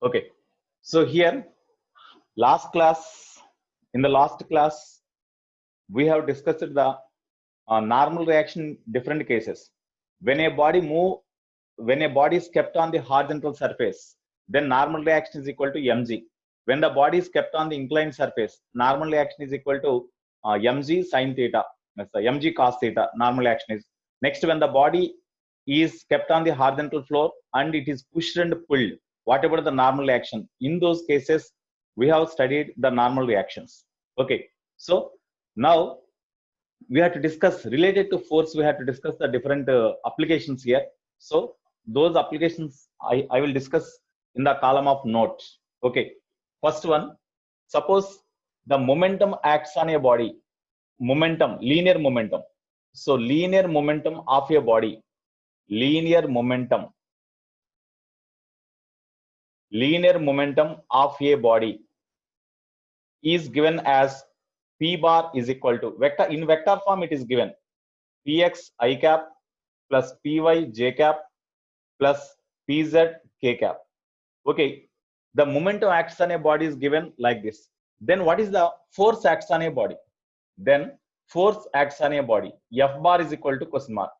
Okay. So here, in the last class, we have discussed the normal reaction in different cases. When a body is kept on the horizontal surface, then normal reaction is equal to mg. When the body is kept on the inclined surface, normal reaction is equal to mg sin theta. That's the mg cos theta. Normal reaction is next when the body is kept on the horizontal floor and it is pushed and pulled. Whatever the normal reaction, in those cases, we have studied the normal reactions. Okay, so now we have to discuss related to force. We have to discuss the different applications here. So those applications I will discuss in the column of notes. Okay, first one, suppose the momentum acts on a body. Momentum, linear momentum. So linear momentum of a body, linear momentum of a body is given as P bar is equal to vector. In vector form, it is given Px I cap plus Py j cap plus Pz k cap. Okay, the momentum acts on a body is given like this. Then what is the force acts on a body? Then force acts on a body. F bar is equal to question mark.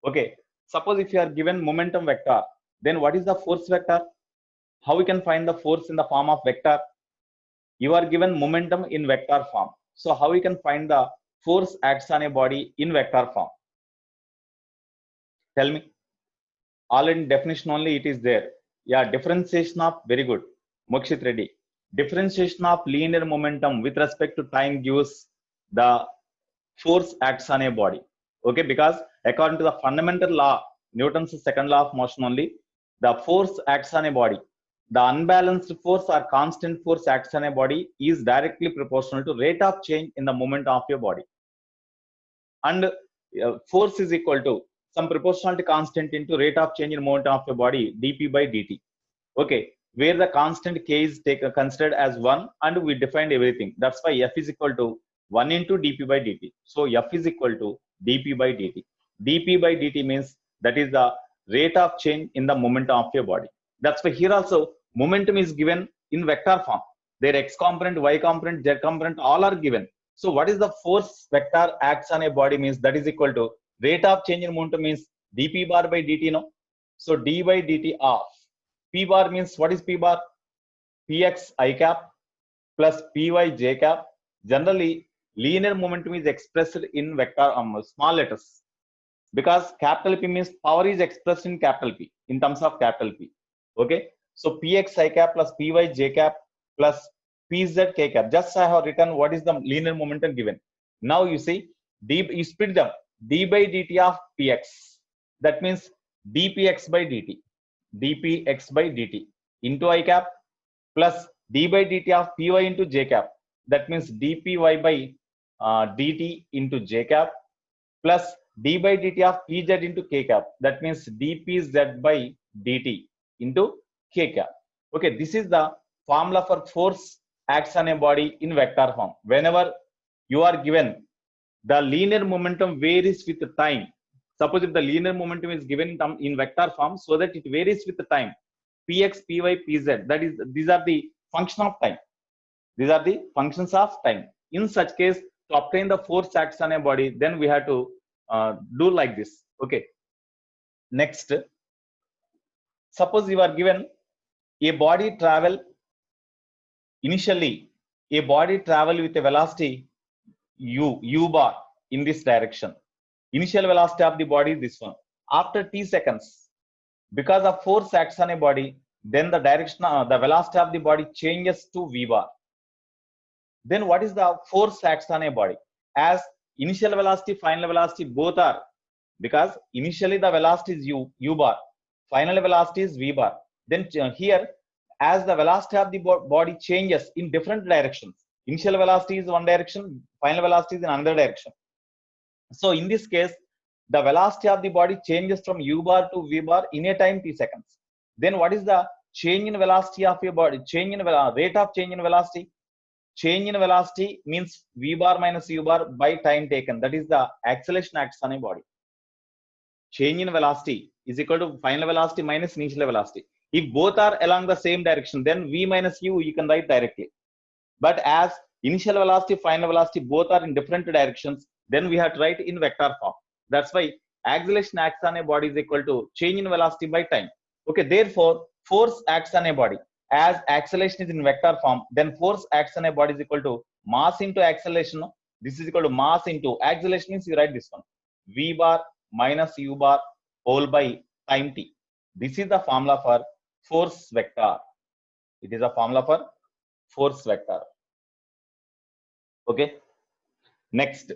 Okay, suppose if you are given momentum vector, then what is the force vector? How we can find the force in the form of vector? You are given momentum in vector form. So how we can find the force acts on a body in vector form? Tell me. All in definition only it is there. Yeah, differentiation of, very good, Mokshit Reddy. Differentiation of linear momentum with respect to time gives the force acts on a body. Okay, because according to the fundamental law, Newton's second law of motion only, the force acts on a body. The unbalanced force or constant force acts on a body is directly proportional to rate of change in the moment of your body. And force is equal to some proportionality constant into rate of change in moment of your body, dp by dt. Okay, where the constant k is considered as 1 and we defined everything. That's why f is equal to 1 into dp by dt. So f is equal to dp by dt. dp by dt means that is the rate of change in the momentum of your body. That's why here also momentum is given in vector form. Their x component, y component, z component all are given. So what is the force vector acts on a body means that is equal to rate of change in momentum means dp bar by dt, no? So d by dt of P bar means what is P bar? Px I cap plus Py j cap. Generally, linear momentum is expressed in vector small letters because capital P means power is expressed in capital P in terms of capital P. Okay, so Px I cap plus Py j cap plus Pz k cap. Just I have written what is the linear momentum given. Now you see you split them d by dt of Px. That means dpx by dt. dpx by dt into I cap plus d by dt of py into j cap. That means dpy by dt into j cap plus d by dt of pz into k cap. That means dpz by dt into k cap. Okay, this is the formula for force acts on a body in vector form. Whenever you are given the linear momentum varies with the time. Suppose if the linear momentum is given in vector form so that it varies with the time, px, py, pz, that is, these are the function of time. These are the functions of time. In such case, to obtain the force acts on a body, then we have to do like this. Okay. Next, suppose you are given a body travel initially, a body travel with a velocity u bar in this direction. Initial velocity of the body is this one. After t seconds, because of force acts on a body, then the direction, the velocity of the body changes to v bar. Then what is the force acts on a body? As initial velocity, final velocity both are, because initially the velocity is u bar, final velocity is v bar. Then here, as the velocity of the body changes in different directions, initial velocity is one direction, final velocity is in another direction. So in this case, the velocity of the body changes from u bar to v bar in a time t seconds. Then what is the change in velocity of your body? Change in rate of change in velocity. Change in velocity means v bar minus u bar by time taken. That is the acceleration acts on a body. Change in velocity is equal to final velocity minus initial velocity. If both are along the same direction, then v minus u you can write directly. But as initial velocity, final velocity both are in different directions, then we have to write in vector form. That's why acceleration acts on a body is equal to change in velocity by time. Okay, therefore force acts on a body. As acceleration is in vector form, then force acts on a body is equal to mass into acceleration. This is equal to mass into acceleration, means you write this one, v bar minus u bar whole by time t. This is the formula for force vector. It is a formula for force vector. Okay, next,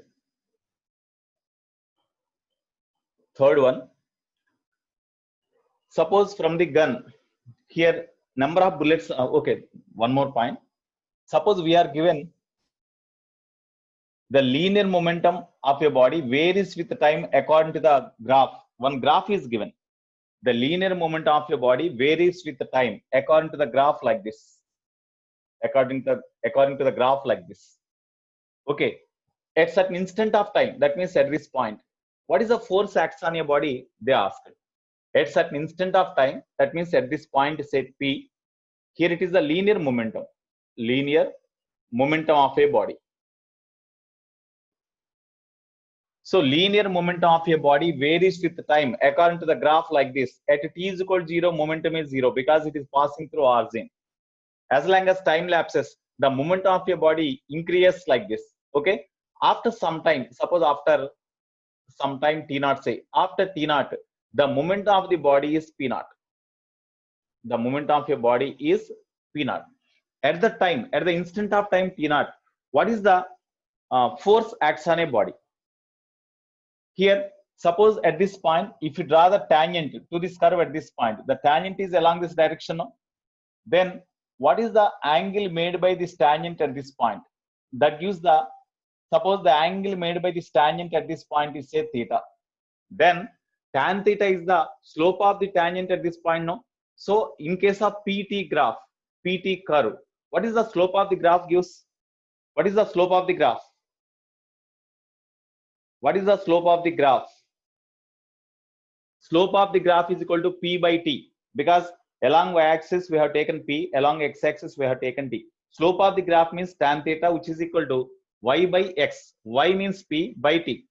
third one. Suppose from the gun, here number of bullets. Okay, one more point. Suppose we are given the linear momentum of a body varies with the time according to the graph. One graph is given. The linear momentum of your body varies with the time according to the graph like this. According to the graph like this. Okay, at certain instant of time, that means at this point, what is the force acts on your body? They asked. At certain instant of time, that means at this point, say P. Here it is the linear momentum of a body. So linear momentum of a body varies with the time according to the graph like this. At t is equal to 0, momentum is 0 because it is passing through origin. As long as time lapses, the momentum of your body increases like this. Okay, after some time, suppose after some time t naught, say after t naught, the momentum of the body is p naught. The momentum of your body is p naught. At the time, at the instant of time t naught, what is the force acts on a body? Here, suppose at this point, if you draw the tangent to this curve at this point, the tangent is along this direction. Then what is the angle made by this tangent at this point? That gives the, suppose the angle made by this tangent at this point is say theta. Then tan theta is the slope of the tangent at this point, no? So in case of PT graph, PT curve, what is the slope of the graph gives? What is the slope of the graph? What is the slope of the graph? Slope of the graph is equal to P by T, because along y-axis we have taken P, along x-axis we have taken T. Slope of the graph means tan theta, which is equal to y by x. Y means P by T.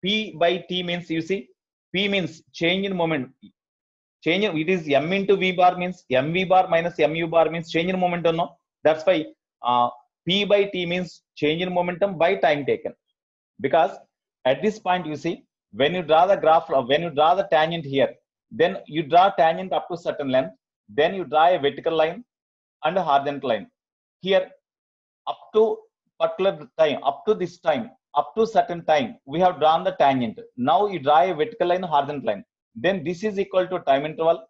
P by T means, you see, P means change in moment. Change in, it is m into v bar, means mv bar minus mu bar means change in momentum. No, that's why P by T means change in momentum by time taken. Because at this point, you see, when you draw the graph, when you draw the tangent here, then you draw tangent up to certain length, then you draw a vertical line and a horizontal line. Here, up to particular time, up to this time, up to certain time, we have drawn the tangent. Now you draw a vertical line, horizontal line. Then this is equal to time interval,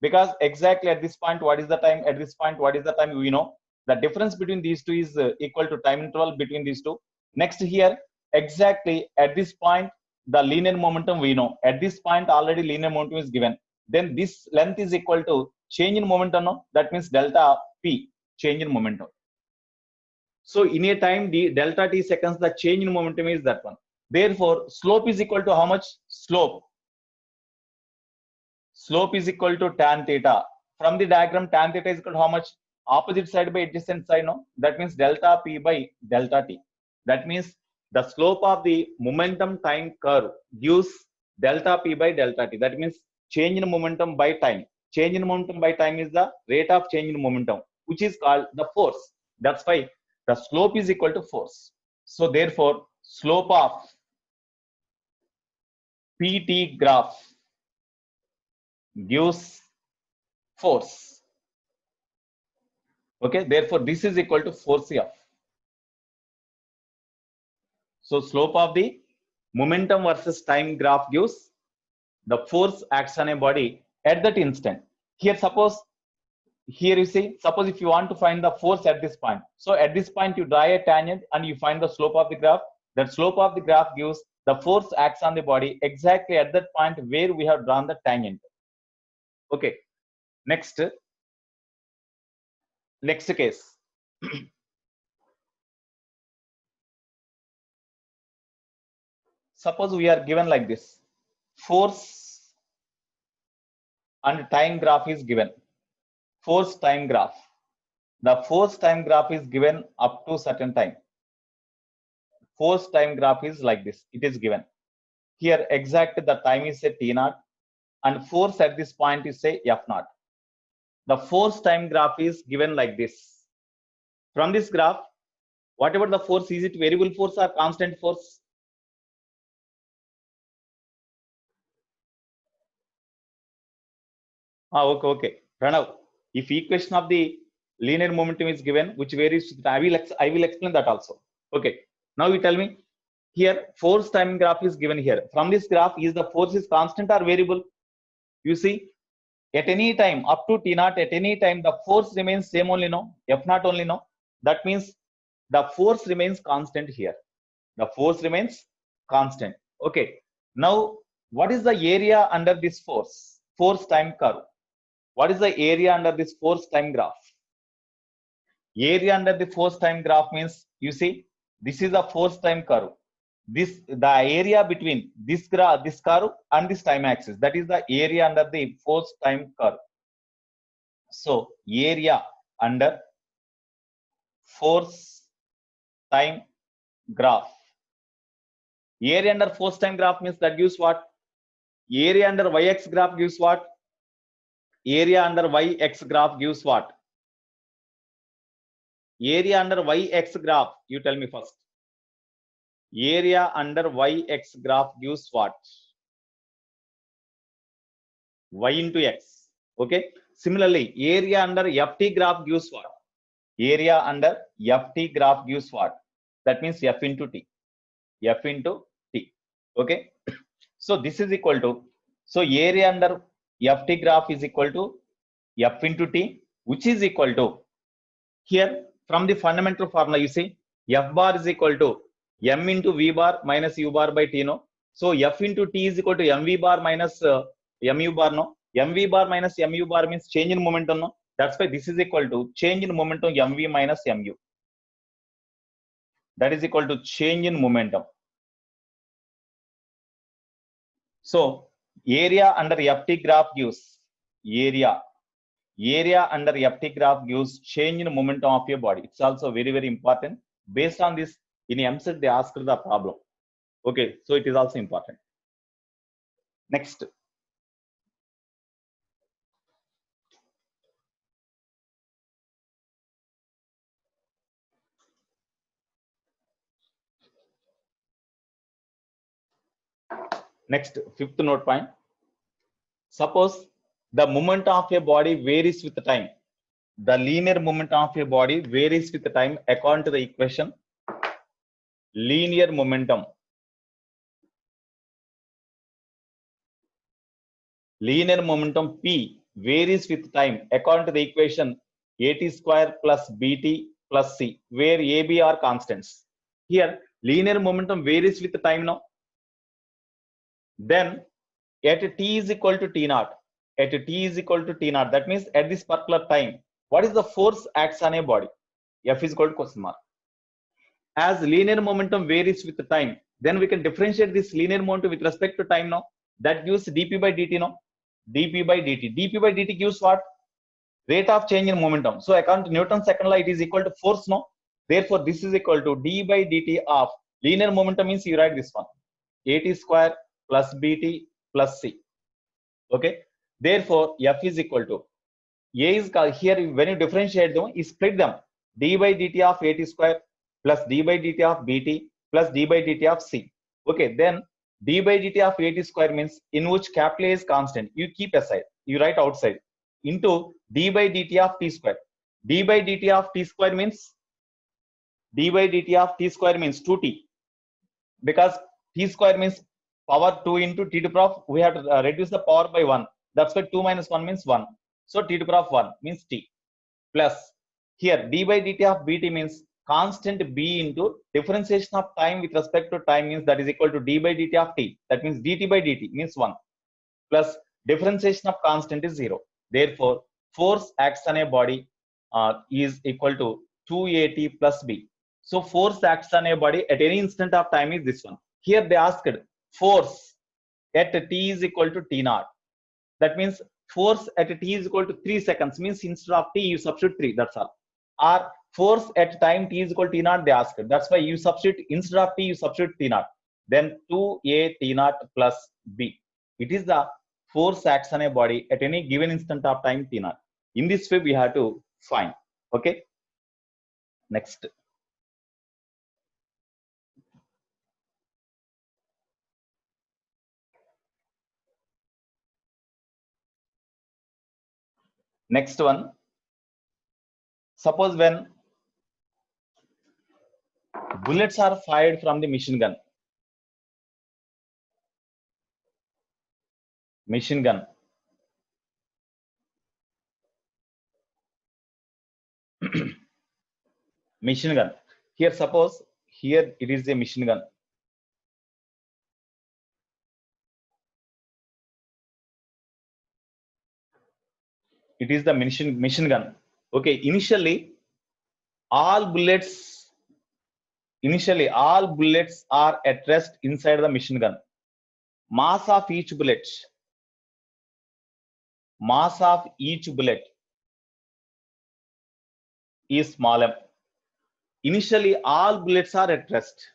because exactly at this point, what is the time? At this point, what is the time? We know the difference between these two is equal to time interval between these two. Next here, exactly at this point, the linear momentum we know. At this point, already linear momentum is given. Then this length is equal to change in momentum. No? That means delta P, change in momentum. So in a time d delta t seconds, the change in momentum is that one. Therefore, slope is equal to how much? Slope is equal to tan theta. From the diagram, tan theta is equal to how much? Opposite side by adjacent side. No, that means delta P by delta t. That means the slope of the momentum time curve gives delta P by delta t. That means change in momentum by time. Change in momentum by time is the rate of change in momentum, which is called the force. That's why the slope is equal to force. So therefore, slope of PT graph gives force. Okay, therefore this is equal to force F. So slope of the momentum versus time graph gives the force acts on a body at that instant. Here, suppose, here you see, suppose if you want to find the force at this point. So at this point, you draw a tangent and you find the slope of the graph. That slope of the graph gives the force acts on the body exactly at that point where we have drawn the tangent. Okay, next case. Suppose we are given like this, force and time graph is given. Force time graph. The force time graph is given up to certain time. Force time graph is like this. It is given. Here exact the time is say T naught and force at this point is say F naught. The force time graph is given like this. From this graph, whatever the force, is it variable force or constant force? Okay. Pranav, if equation of the linear momentum is given, which varies, I will explain that also. Okay. Now you tell me, here force time graph is given here. From this graph, is the force is constant or variable? You see, at any time up to T naught, at any time the force remains same only, no? F naught only, no? That means the force remains constant here. The force remains constant. Okay. Now, what is the area under this force? Force time curve. What is the area under this force time graph? Area under the force time graph means, you see, this is a force time curve. The area between this curve and this time axis, that is the area under the force time curve. So area under force time graph. Area under force time graph means that gives what? Area under yx graph gives what? Area under yx graph gives what? Area under yx graph, you tell me first. Area under yx graph gives what? Y into x. Okay. Similarly, area under ft graph gives what? Area under ft graph gives what? That means f into t. F into t. Okay. So this is equal to, so area under ft graph is equal to f into t, which is equal to, here from the fundamental formula, you see, f bar is equal to m into v bar minus u bar by t, no? So f into t is equal to mv bar minus mu bar, no? Mv bar minus mu bar means change in momentum, no? That's why this is equal to change in momentum mv minus mu. That is equal to change in momentum. So area under ft graph gives area under ft graph gives change in momentum of your body. It's also very, very important. Based on this, in MCET they asked the problem. Okay, so it is also important. Next. Next, fifth note point. Suppose the momentum of a body varies with the time. The linear momentum of a body varies with the time according to the equation. Linear momentum. Linear momentum P varies with time according to the equation AT square plus BT plus C, where AB are constants. Here, linear momentum varies with the time now. Then at t is equal to t naught, at t is equal to t naught, that means at this particular time, what is the force acts on a body? F is equal to question mark. As linear momentum varies with the time, then we can differentiate this linear momentum with respect to time now. That gives dp by dt now. Dp by dt. Dp by dt gives what? Rate of change in momentum. So according to Newton's second law, it is equal to force now. Therefore, this is equal to d by dt of linear momentum means you write this one. AT square plus BT plus C. Okay. Therefore, F is equal to A is here when you differentiate them, you split them. D by dt of AT square plus d by dt of BT plus d by dt of C. Okay. Then d by dt of AT square means in which capital A is constant. You keep aside. You write outside. Into d by dt of t square. D by dt of t square means d by dt of t square means 2t, because t square means power 2 into t to the power of, we have to reduce the power by 1. That's why 2 minus 1 means 1. So t to the power of 1 means t, plus here d by dt of bt means constant b into differentiation of time with respect to time means that is equal to d by dt of t. That means dt by dt means 1 plus differentiation of constant is 0. Therefore, force acts on a body is equal to 2at plus b. So force acts on a body at any instant of time is this one. Here they asked force at t is equal to t naught. That means force at t is equal to 3 seconds, means instead of t you substitute 3, that's all. Or force at time t is equal to t naught, they asked, that's why you substitute, instead of t you substitute t naught, then 2a t naught plus b. It is the force acts on a body at any given instant of time t naught. In this way we have to find. Okay, next. Next one, suppose when bullets are fired from the machine gun. Machine gun. Machine gun. Here, suppose here it is a machine gun. It is the machine gun. Okay, initially all bullets are at rest inside the machine gun. Mass of each bullet is small m. Initially all bullets are at rest.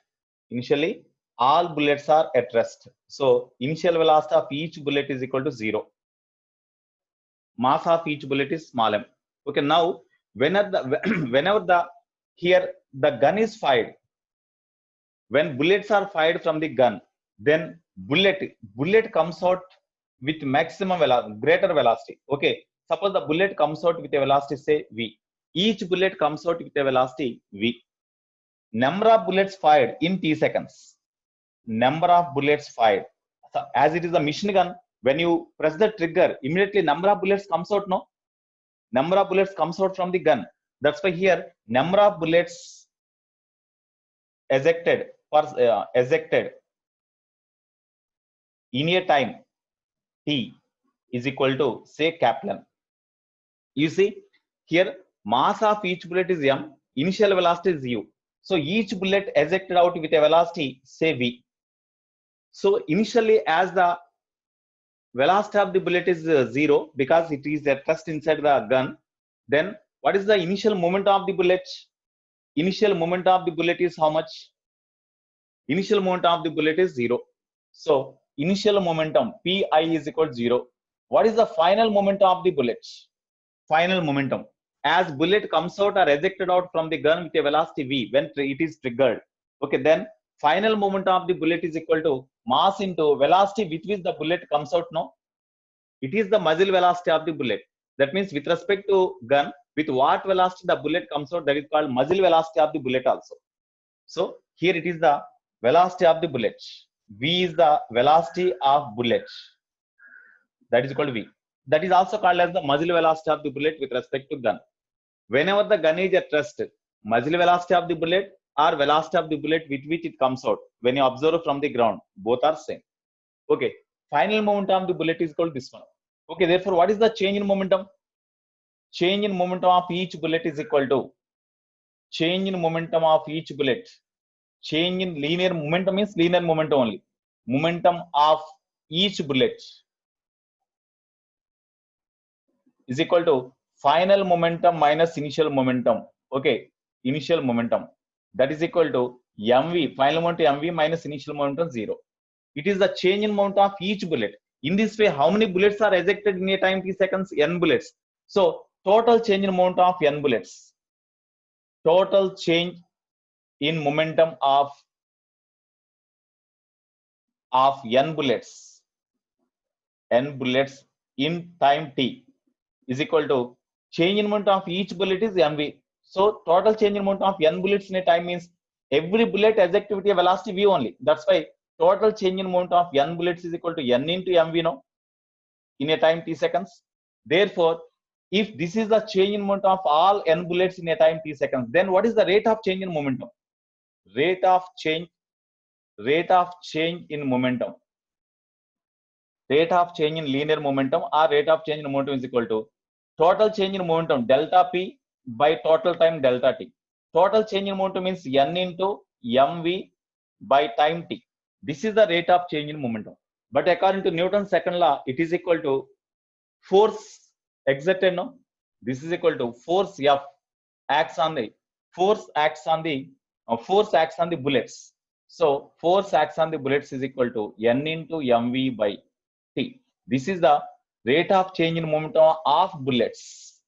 So initial velocity of each bullet is equal to 0. Mass of each bullet is small m. Okay, now whenever the here the gun is fired, when bullets are fired from the gun, then bullet comes out with maximum greater velocity. Okay, suppose the bullet comes out with a velocity, say v. Each bullet comes out with a velocity v. Number of bullets fired in t seconds. Number of bullets fired. So as it is a machine gun, when you press the trigger, immediately number of bullets comes out. No, number of bullets comes out from the gun. That's why here number of bullets ejected in a time t is equal to, say, capital M. You see here mass of each bullet is m, initial velocity is u. So each bullet ejected out with a velocity, say, v. So initially, as the velocity of the bullet is 0 because it is at rest inside the gun, then what is the initial moment of the bullet? Initial moment of the bullet is how much? Initial moment of the bullet is 0. So initial momentum pi is equal to 0. What is the final momentum of the bullet? Final momentum, as bullet comes out or ejected out from the gun with a velocity v when it is triggered. Okay, then final momentum of the bullet is equal to mass into velocity with which the bullet comes out. No, it is the muzzle velocity of the bullet. That means with respect to gun, with what velocity the bullet comes out, that is called muzzle velocity of the bullet also. So here it is the velocity of the bullet. V is the velocity of bullet. That is called V. That is also called as the muzzle velocity of the bullet with respect to gun. Whenever the gun is at rest, muzzle velocity of the bullet or velocity of the bullet with which it comes out, when you observe from the ground, both are same. Okay, final momentum of the bullet is called this one. Okay, therefore what is the change in momentum? Change in momentum of each bullet is equal to change in momentum of each bullet. Change in linear momentum means linear momentum only. Momentum of each bullet is equal to final momentum minus initial momentum. Okay, initial momentum, that is equal to mv, final momentum mv minus initial momentum 0. It is the change in momentum of each bullet. In this way, how many bullets are ejected in a time t seconds? N bullets. So total change in momentum of n bullets. Total change in momentum of n bullets in time t is equal to change in momentum of each bullet is mv. So total change in momentum of n bullets in a time means every bullet ejected with a velocity v only. That's why total change in momentum of n bullets is equal to n into mv, no, in a time t seconds. Therefore, if this is the change in momentum of all n bullets in a time t seconds, then what is the rate of change in momentum? Rate of change in momentum. Rate of change in linear momentum or rate of change in momentum is equal to total change in momentum delta p by total time delta t. Total change in momentum means n into mv by time t. This is the rate of change in momentum. But according to Newton's second law, it is equal to force exerted, no, this is equal to force F acts on the force acts on the bullets. So force acts on the bullets is equal to N into mv by T. This is the rate of change in momentum of bullets.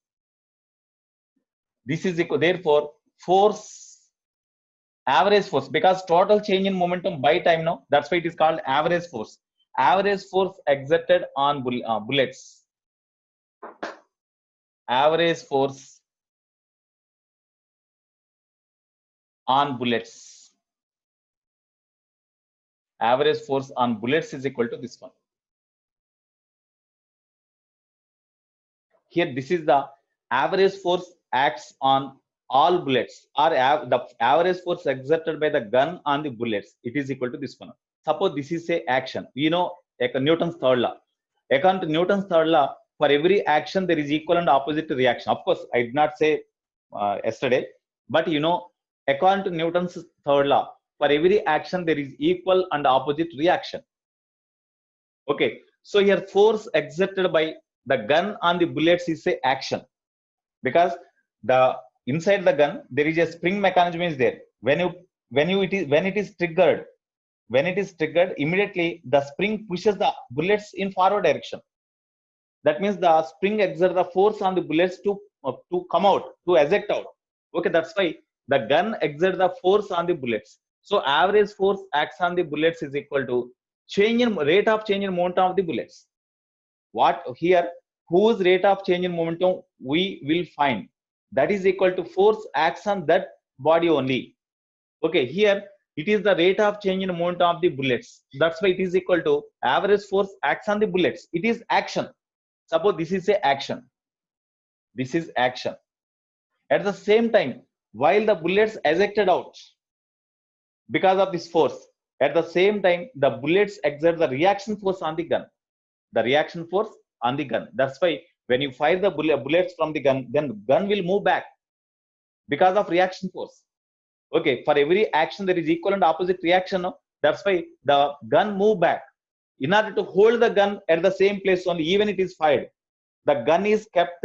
This is equal, therefore force, average force, because total change in momentum by time, no, that's why it is called average force. Average force exerted on bullets. Average force on bullets. Average force on bullets is equal to this one. Here, this is the average force acts on all bullets, or the average force exerted by the gun on the bullets. It is equal to this one. Suppose this is a action. You know, Newton's third law. According to Newton's third law, for every action there is equal and opposite reaction. Of course, I did not say yesterday, but you know, according to Newton's third law, for every action there is equal and opposite reaction. Okay, so here force exerted by the gun on the bullets is a action, because the inside the gun there is a spring mechanism is there. When it is triggered, immediately the spring pushes the bullets in forward direction. That means the spring exerts the force on the bullets to come out, to eject out. Okay, that's why the gun exerts the force on the bullets. So average force acts on the bullets is equal to change in rate of change in momentum of the bullets. What here, whose rate of change in momentum we will find, that is equal to force acts on that body only. Okay, here it is the rate of change in momentum of the bullets. That's why it is equal to average force acts on the bullets. It is action. Suppose this is a action. This is action. At the same time, while the bullets ejected out because of this force, at the same time the bullets exert the reaction force on the gun. The reaction force on the gun. That's why when you fire the bullets from the gun, then the gun will move back because of reaction force. Okay, for every action there is equal and opposite reaction. No? That's why the gun move back. In order to hold the gun at the same place only, even it is fired, the gun is kept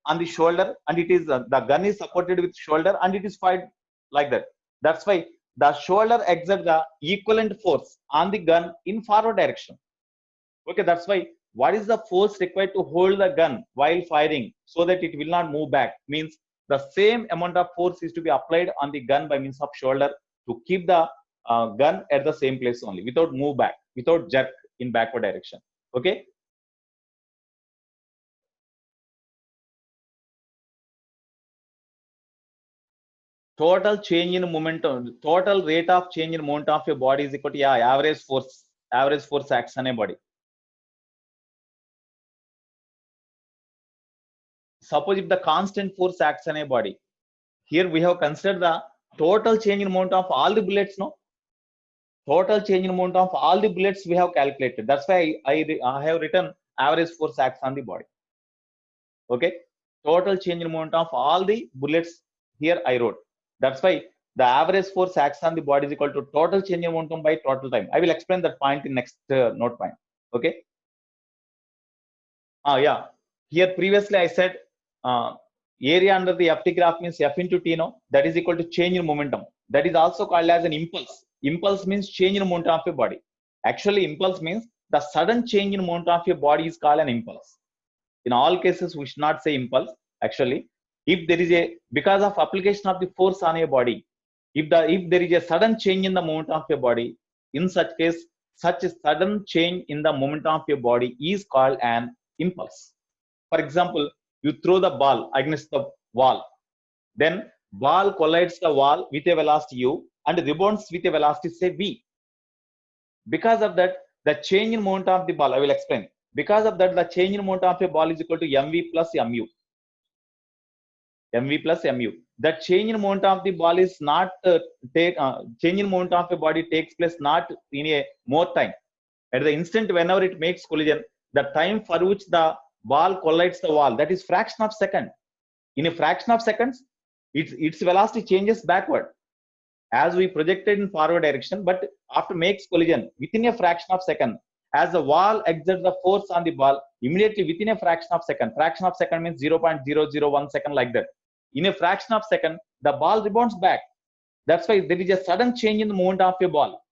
on the shoulder, and it is the gun is supported with shoulder, and it is fired like that. That's why the shoulder exerts the equivalent force on the gun in forward direction. Okay, that's why what is the force required to hold the gun while firing so that it will not move back? Means the same amount of force is to be applied on the gun by means of shoulder to keep the gun at the same place only, without move back, without jerk in backward direction. Okay. Total change in momentum, total rate of change in momentum of a body is equal to average force acts on a body. Suppose if the constant force acts on a body, here we have considered the total change in momentum of all the bullets. No, total change in momentum of all the bullets we have calculated. That's why I have written average force acts on the body. Okay, total change in momentum of all the bullets here I wrote. That's why the average force acts on the body is equal to total change in momentum by total time. I will explain that point in next note point. Okay. Yeah. Here previously I said area under the FT graph means F into T, no, that is equal to change in momentum. That is also called as an impulse. Impulse means change in momentum of a body. Actually, impulse means the sudden change in momentum of a body is called an impulse. In all cases, we should not say impulse. Actually, if there is a, because of application of the force on a body, if there is a sudden change in the momentum of a body, in such case, such a sudden change in the momentum of your body is called an impulse. For example, you throw the ball against the wall, then ball collides the wall with a velocity u and rebounds with a velocity say v. Because of that, the change in momentum of the ball, I will explain. Because of that, the change in momentum of a ball is equal to mv plus mu. mv plus mu. That change in momentum of the ball is not change in momentum of a body takes place not in a more time. At the instant whenever it makes collision, the time for which the ball collides the wall, that is fraction of second. In a fraction of seconds, its velocity changes backward as we projected in forward direction, but after makes collision within a fraction of second, As the ball exerts the force on the ball, immediately within a fraction of second means 0.001 second, like that. In a fraction of second, the ball rebounds back. That's why there is a sudden change in the movement of a ball.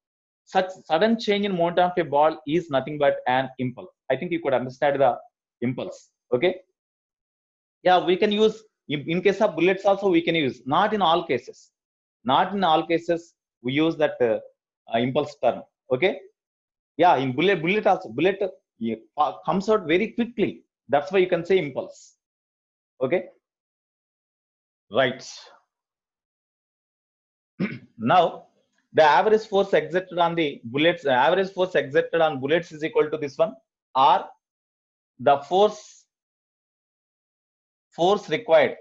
Such sudden change in movement of a ball is nothing but an impulse. I think you could understand the impulse. Okay. Yeah, we can use, in case of bullets also we can use, not in all cases. Not in all cases we use that impulse term. Okay. Yeah, in bullet also, bullet comes out very quickly. That's why you can say impulse. Okay. Right. Now, the average force exerted on the bullets, average force exerted on bullets is equal to this one, or the force required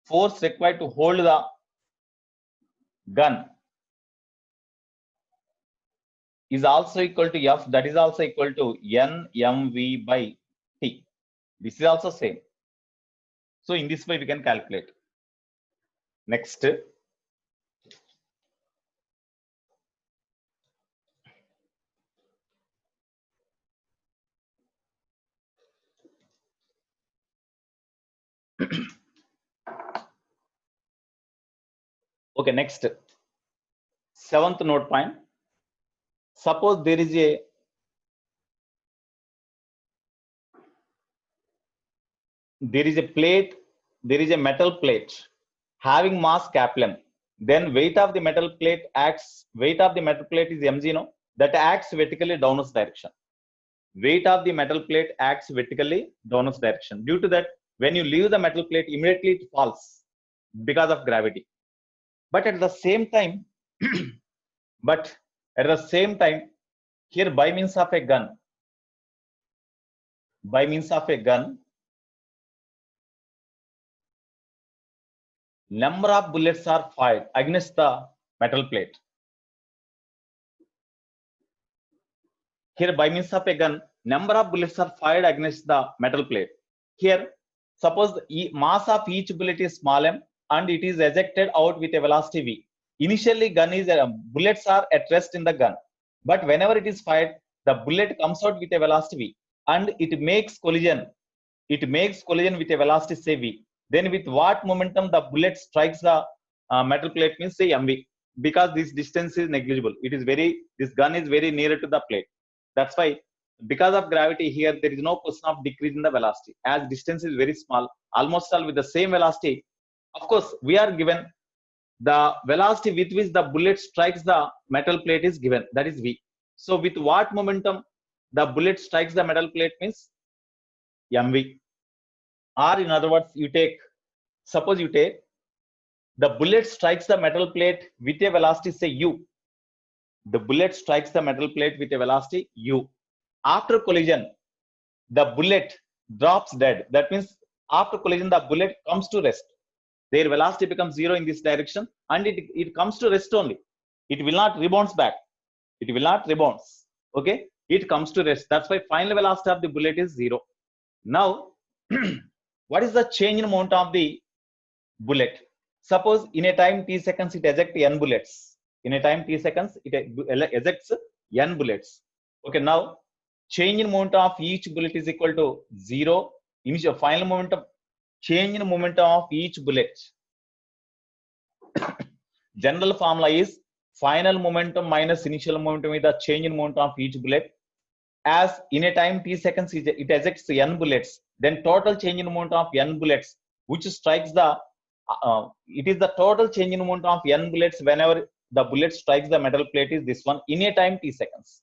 to hold the gun is also equal to F, that is also equal to N mv by T. This is also same. So in this way we can calculate. Next. Okay, next. Seventh note point. Suppose there is a plate, there is a metal plate having mass Kaplan. Then weight of the metal plate is mg, no? That acts vertically downwards direction. Weight of the metal plate acts vertically downwards direction. Due to that, when you leave the metal plate, immediately it falls because of gravity. But at the same time, here by means of a gun, number of bullets are fired against the metal plate. Here by means of a gun, number of bullets are fired against the metal plate. Here, suppose the mass of each bullet is small m and it is ejected out with a velocity v. Initially, bullets are at rest in the gun, but whenever it is fired, the bullet comes out with a velocity v and it makes collision. It makes collision with a velocity say v. Then with what momentum the bullet strikes the metal plate means say mv, because this distance is negligible. This gun is very near to the plate. That's why, because of gravity here, there is no question of decrease in the velocity. As distance is very small, almost all with the same velocity. Of course, we are given the velocity with which the bullet strikes the metal plate is given, that is v. So with what momentum the bullet strikes the metal plate means mv. Or in other words, suppose you take the bullet strikes the metal plate with a velocity say u. The bullet strikes the metal plate with a velocity u. After collision, the bullet drops dead. That means after collision, the bullet comes to rest. Their velocity becomes 0 in this direction and it comes to rest only. It will not rebounds back. It will not rebounds. Okay, it comes to rest. That's why final velocity of the bullet is 0. Now, what is the change in amount of the bullet? Suppose in a time t seconds it ejects n bullets. In a time t seconds it ejects n bullets. Okay, now change in momentum of each bullet is equal to 0. Initial final momentum, change in momentum of each bullet. General formula is final momentum minus initial momentum with the change in momentum of each bullet. As in a time t seconds it ejects n bullets, then total change in momentum of n bullets, which strikes the it is the total change in momentum of n bullets whenever the bullet strikes the metal plate is this one in a time t seconds.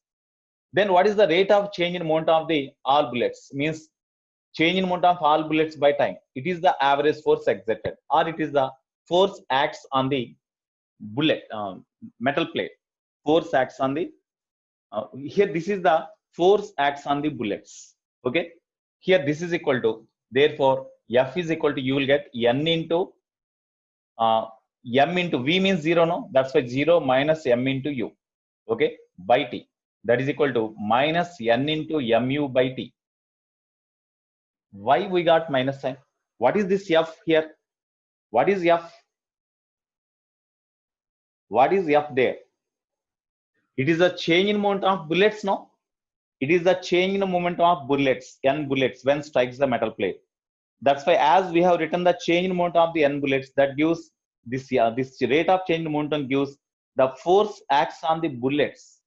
Then what is the rate of change in momentum of the all bullets? Means change in momentum of all bullets by time. It is the average force exerted, or it is the force acts on the bullet metal plate. Force acts on the here this is the force acts on the bullets. Okay, here this is equal to, therefore F is equal to, you will get n into m into v means 0, no? That's why 0 minus m into u, okay, by t. That is equal to minus n into mu by t. Why we got minus sign? What is this F here? What is F? What is F there? It is a change in moment of bullets, no? It is the change in the momentum of bullets, n bullets, when strikes the metal plate. That's why as we have written the change in momentum of the n bullets, that gives this, this rate of change in momentum gives the force acts on the bullets.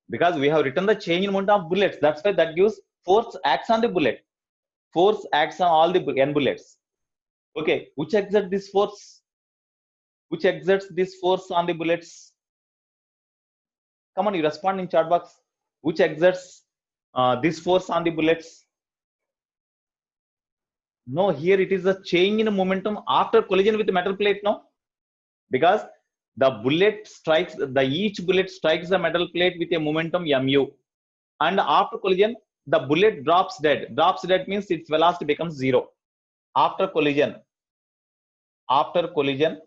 Because we have written the change in momentum of bullets, that's why that gives force acts on the bullet. Force acts on all the n bullets. Okay, which exerts this force? Which exerts this force on the bullets? Come on, you respond in chat box. Which exerts this force on the bullets? No, here it is a change in momentum after collision with the metal plate, no? Because the bullet strikes, each bullet strikes the metal plate with a momentum mu, and after collision the bullet drops dead. Drops dead means its velocity becomes 0 after collision. After collision,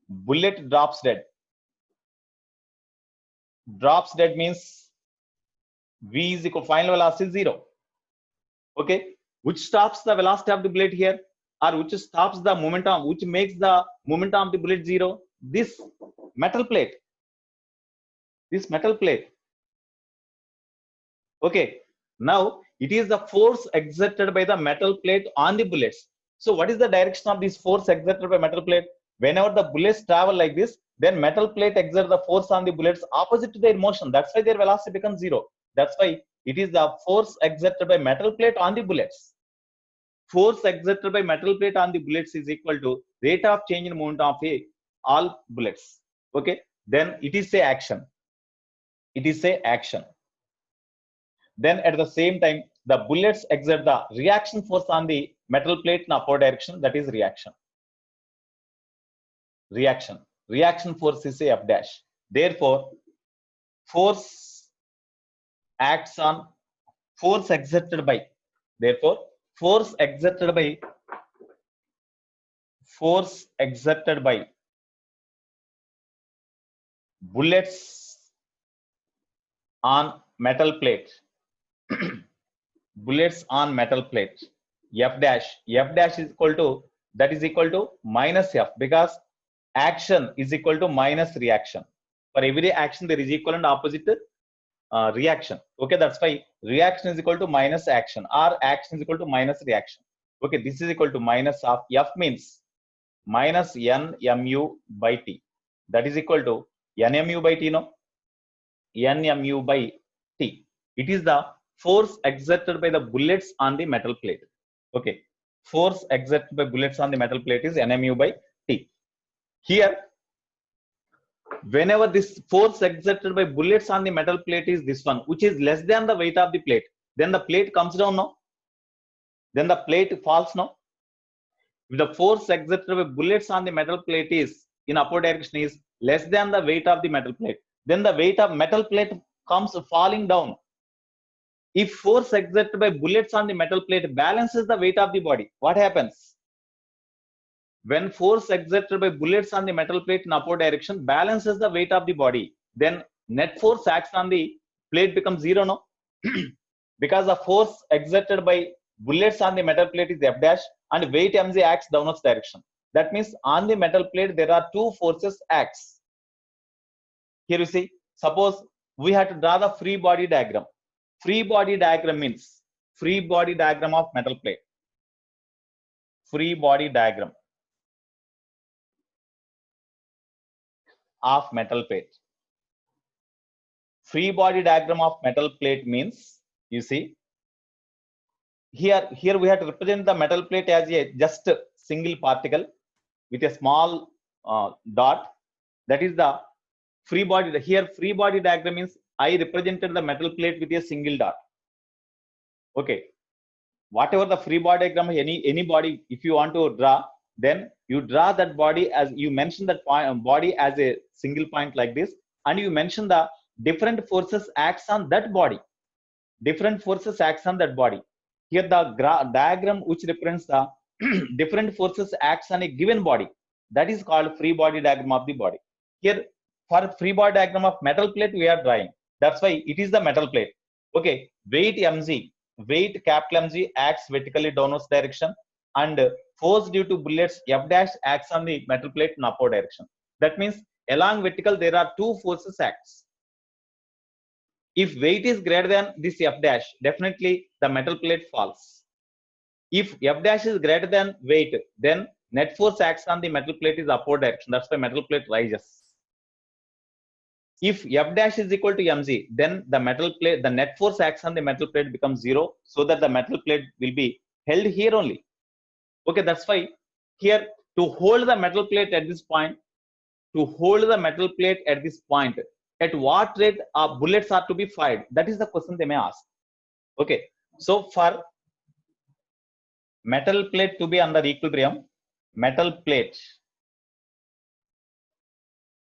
bullet drops dead. Drops dead means v is equal final velocity 0. Okay, which stops the velocity of the bullet here, or which stops the momentum, which makes the momentum of the bullet 0? This metal plate. This metal plate. Okay, now it is the force exerted by the metal plate on the bullets. So what is the direction of this force exerted by metal plate? Whenever the bullets travel like this, then metal plate exerts the force on the bullets opposite to their motion. That's why their velocity becomes 0. That's why it is the force exerted by metal plate on the bullets. Force exerted by metal plate on the bullets is equal to rate of change in momentum of all bullets. Okay, then it is say action. It is say action. Then at the same time, the bullets exert the reaction force on the metal plate in upward direction. That is reaction. Reaction. Reaction force is a F dash. Therefore, force acts on force exerted by. Therefore, force exerted by bullets on metal plate. Bullets on metal plate. F dash. F dash is equal to, that is equal to minus F, because action is equal to minus reaction. For every action there is equal and opposite reaction. Okay, that's why reaction is equal to minus action, or action is equal to minus reaction. Okay, this is equal to minus of F means minus nmu by t. That is equal to nmu by t, no? Nmu by t. It is the force exerted by the bullets on the metal plate. Okay, force exerted by bullets on the metal plate is nmu by t. Here, whenever this force exerted by bullets on the metal plate is this one, which is less than the weight of the plate, then the plate comes down, no? Then the plate falls, no? If the force exerted by bullets on the metal plate is in upward direction is less than the weight of the metal plate, then the weight of metal plate comes falling down. If force exerted by bullets on the metal plate balances the weight of the body, what happens? When force exerted by bullets on the metal plate in upward direction balances the weight of the body, then net force acts on the plate becomes 0, no? Because the force exerted by bullets on the metal plate is F dash, and weight mg acts downwards direction. That means on the metal plate there are two forces acts. Here you see, suppose we have to draw the free body diagram. Free body diagram means free body diagram of metal plate. Free body diagram of metal plate. Free body diagram of metal plate means, you see, here we have to represent the metal plate as a just single particle with a small dot. That is the free body. Here free body diagram means I represented the metal plate with a single dot. Okay, whatever the free body diagram, any body, if you want to draw, then you draw that body as you mention that body as a single point like this, and you mention the different forces acts on that body. Different forces acts on that body. Here the diagram which represents the different forces acts on a given body, that is called free body diagram of the body. Here for free body diagram of metal plate we are drawing. That's why it is the metal plate. Okay, weight mg, weight capital mg acts vertically downwards direction, and force due to bullets F dash acts on the metal plate in upward direction. That means Along vertical, there are two forces acts. If weight is greater than this F dash, definitely the metal plate falls. If F dash is greater than weight, then net force acts on the metal plate is upward direction. That's why metal plate rises. If F dash is equal to mg, then the metal plate, the net force acts on the metal plate becomes 0, so that the metal plate will be held here only. Okay, that's why here to hold the metal plate at this point, at what rate bullets are to be fired? That is the question they may ask. Okay, so for metal plate to be under equilibrium, metal plate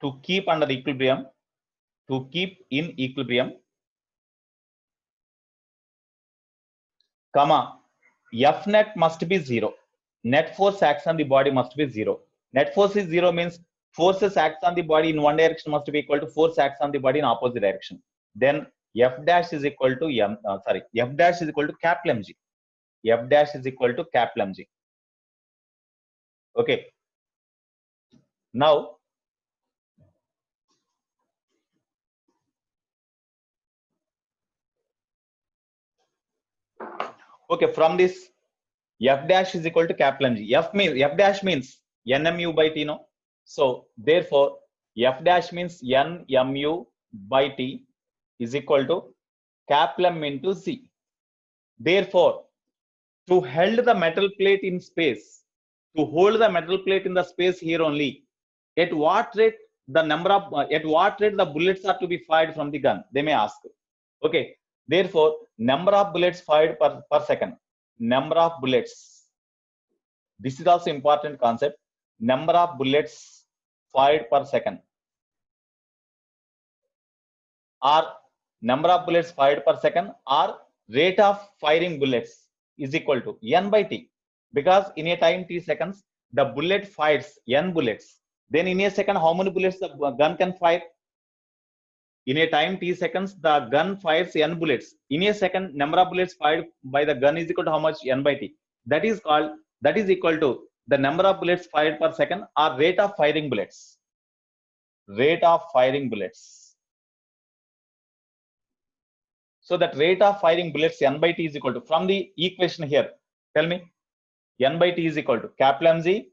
to keep under equilibrium, to keep in equilibrium, comma, F net must be 0. Net force acts on the body must be 0. Net force is 0 means forces acts on the body in one direction must be equal to force acts on the body in opposite direction. Then F dash is equal to F dash is equal to capital mg. F dash is equal to capital mg. Okay. Now, okay, from this F dash is equal to capital mg. F dash means nmu by t, no? So therefore, F dash means nmu by t is equal to capital M into z. Therefore, to hold the metal plate in space, to hold the metal plate in the space here only, at what rate the bullets are to be fired from the gun? They may ask. Okay. Therefore, number of bullets fired per second. Number of bullets. This is also important concept. Number of bullets fired per second, or number of bullets fired per second, or rate of firing bullets is equal to n by t, because in a time t seconds the bullet fires n bullets. Then in a second, how many bullets the gun can fire? In a time t seconds, the gun fires n bullets. In a second, number of bullets fired by the gun is equal to how much? N by t. That is equal to the number of bullets fired per second, or rate of firing bullets. Rate of firing bullets. So that rate of firing bullets n by t is equal to, from the equation here, tell me, n by t is equal to capital mg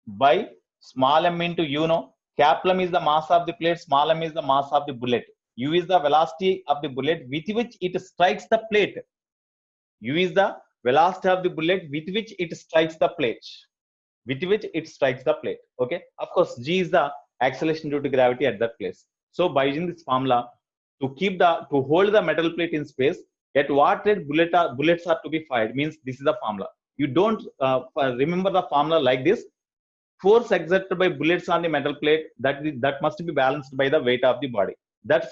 by small m into u, no? Capital M is the mass of the plate, small m is the mass of the bullet. U is the velocity of the bullet with which it strikes the plate. U is the velocity of the bullet with which it strikes the plate. Okay. Of course, G is the acceleration due to gravity at that place. So by using this formula, to hold the metal plate in space, at what rate bullets are to be fired, means this is the formula. You don't remember the formula like this. Force exerted by bullets on the metal plate, that must be balanced by the weight of the body. That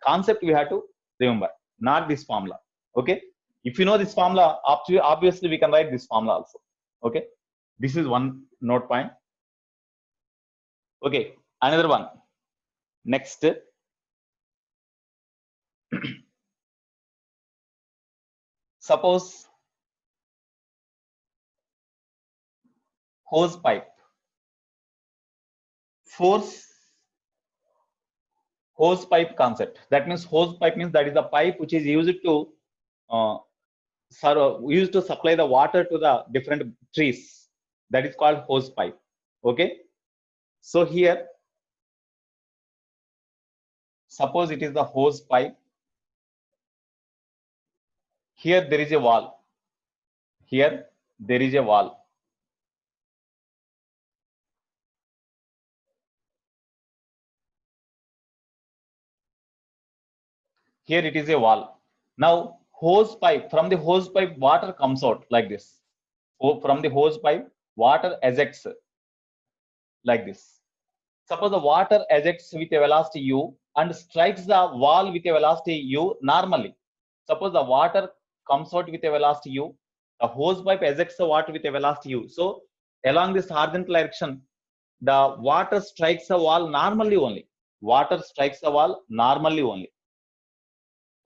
concept we have to remember, not this formula. Okay. If you know this formula, obviously we can write this formula also. Okay. This is one note point. Okay. Another one. Next. Suppose hose pipe. Hose pipe concept. That means hose pipe means that is the pipe which is used to supply the water to the different trees. That is called hose pipe. Okay. So here, suppose it is the hose pipe. Here there is a wall. Here there is a wall. Here it is a wall. Now hose pipe, from the hose pipe water comes out like this. From the hose pipe water ejects like this. Suppose the water ejects with a velocity u and strikes the wall with a velocity u normally. Suppose the water comes out with a velocity u, the hose pipe ejects the water with a velocity u. So along this horizontal direction, the water strikes the wall normally only.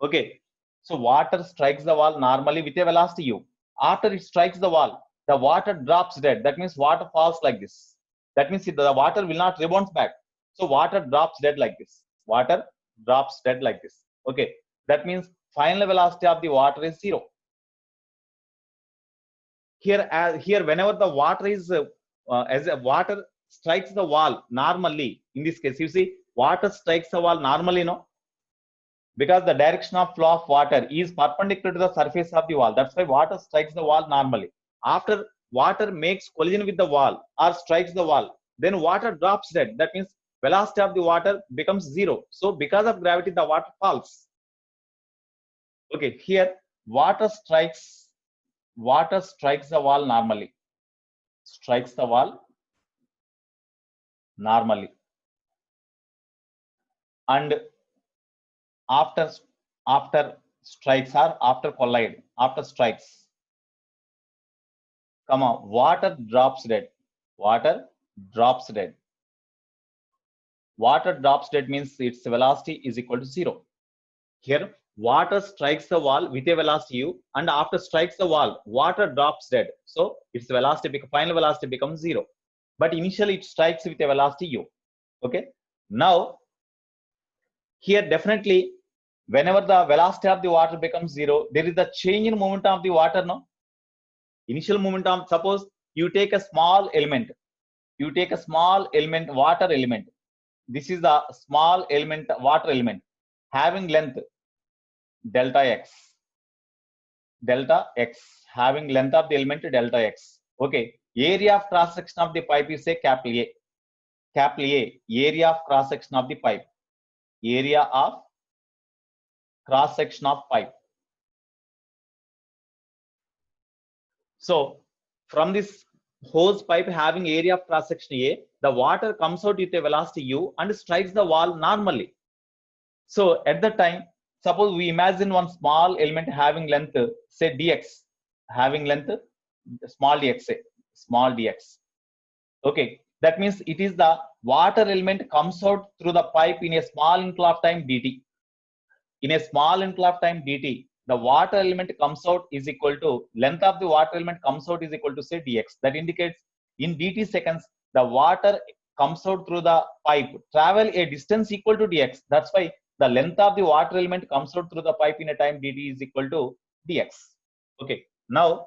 Okay. So water strikes the wall normally with a velocity u. After it strikes the wall, the water drops dead. That means water falls like this. That means the water will not rebound back. So water drops dead like this. Water drops dead like this. Okay. That means final velocity of the water is 0. Here, whenever the water is as a water strikes the wall normally, in this case, you see, water strikes the wall normally, no? Because the direction of flow of water is perpendicular to the surface of the wall. That's why water strikes the wall normally. After water makes collision with the wall or strikes the wall, then water drops dead. That means velocity of the water becomes 0. So because of gravity, the water falls. Okay, here water strikes the wall normally. Strikes the wall normally. And after strikes or after collide, after strikes, water drops dead. Water drops dead. Water drops dead means its velocity is equal to 0. Here, water strikes the wall with a velocity u, and after strikes the wall, water drops dead. So its velocity, final velocity becomes 0. But initially it strikes with a velocity u. Okay. Now, here definitely, whenever the velocity of the water becomes 0, there is a change in momentum of the water. No, initial momentum. Suppose you take a small element. You take a small element, water element. This is the small element, water element, having length delta x. Delta x, having length of the element delta x. Okay. Area of cross section of the pipe, you say capital A. Capital A, area of cross section of the pipe. Area of cross section of pipe. So from this hose pipe having area of cross section A, the water comes out with a velocity u and strikes the wall normally. So at the time, suppose we imagine one small element having length, say dx, having length small dx, say small dx. Okay, that means it is the water element comes out through the pipe in a small interval of time dt. In a small interval of time dt, the water element comes out is equal to length of the water element comes out is equal to say dx. That indicates in dt seconds the water comes out through the pipe travel a distance equal to dx. That's why the length of the water element comes out through the pipe in a time dt is equal to dx. Okay. Now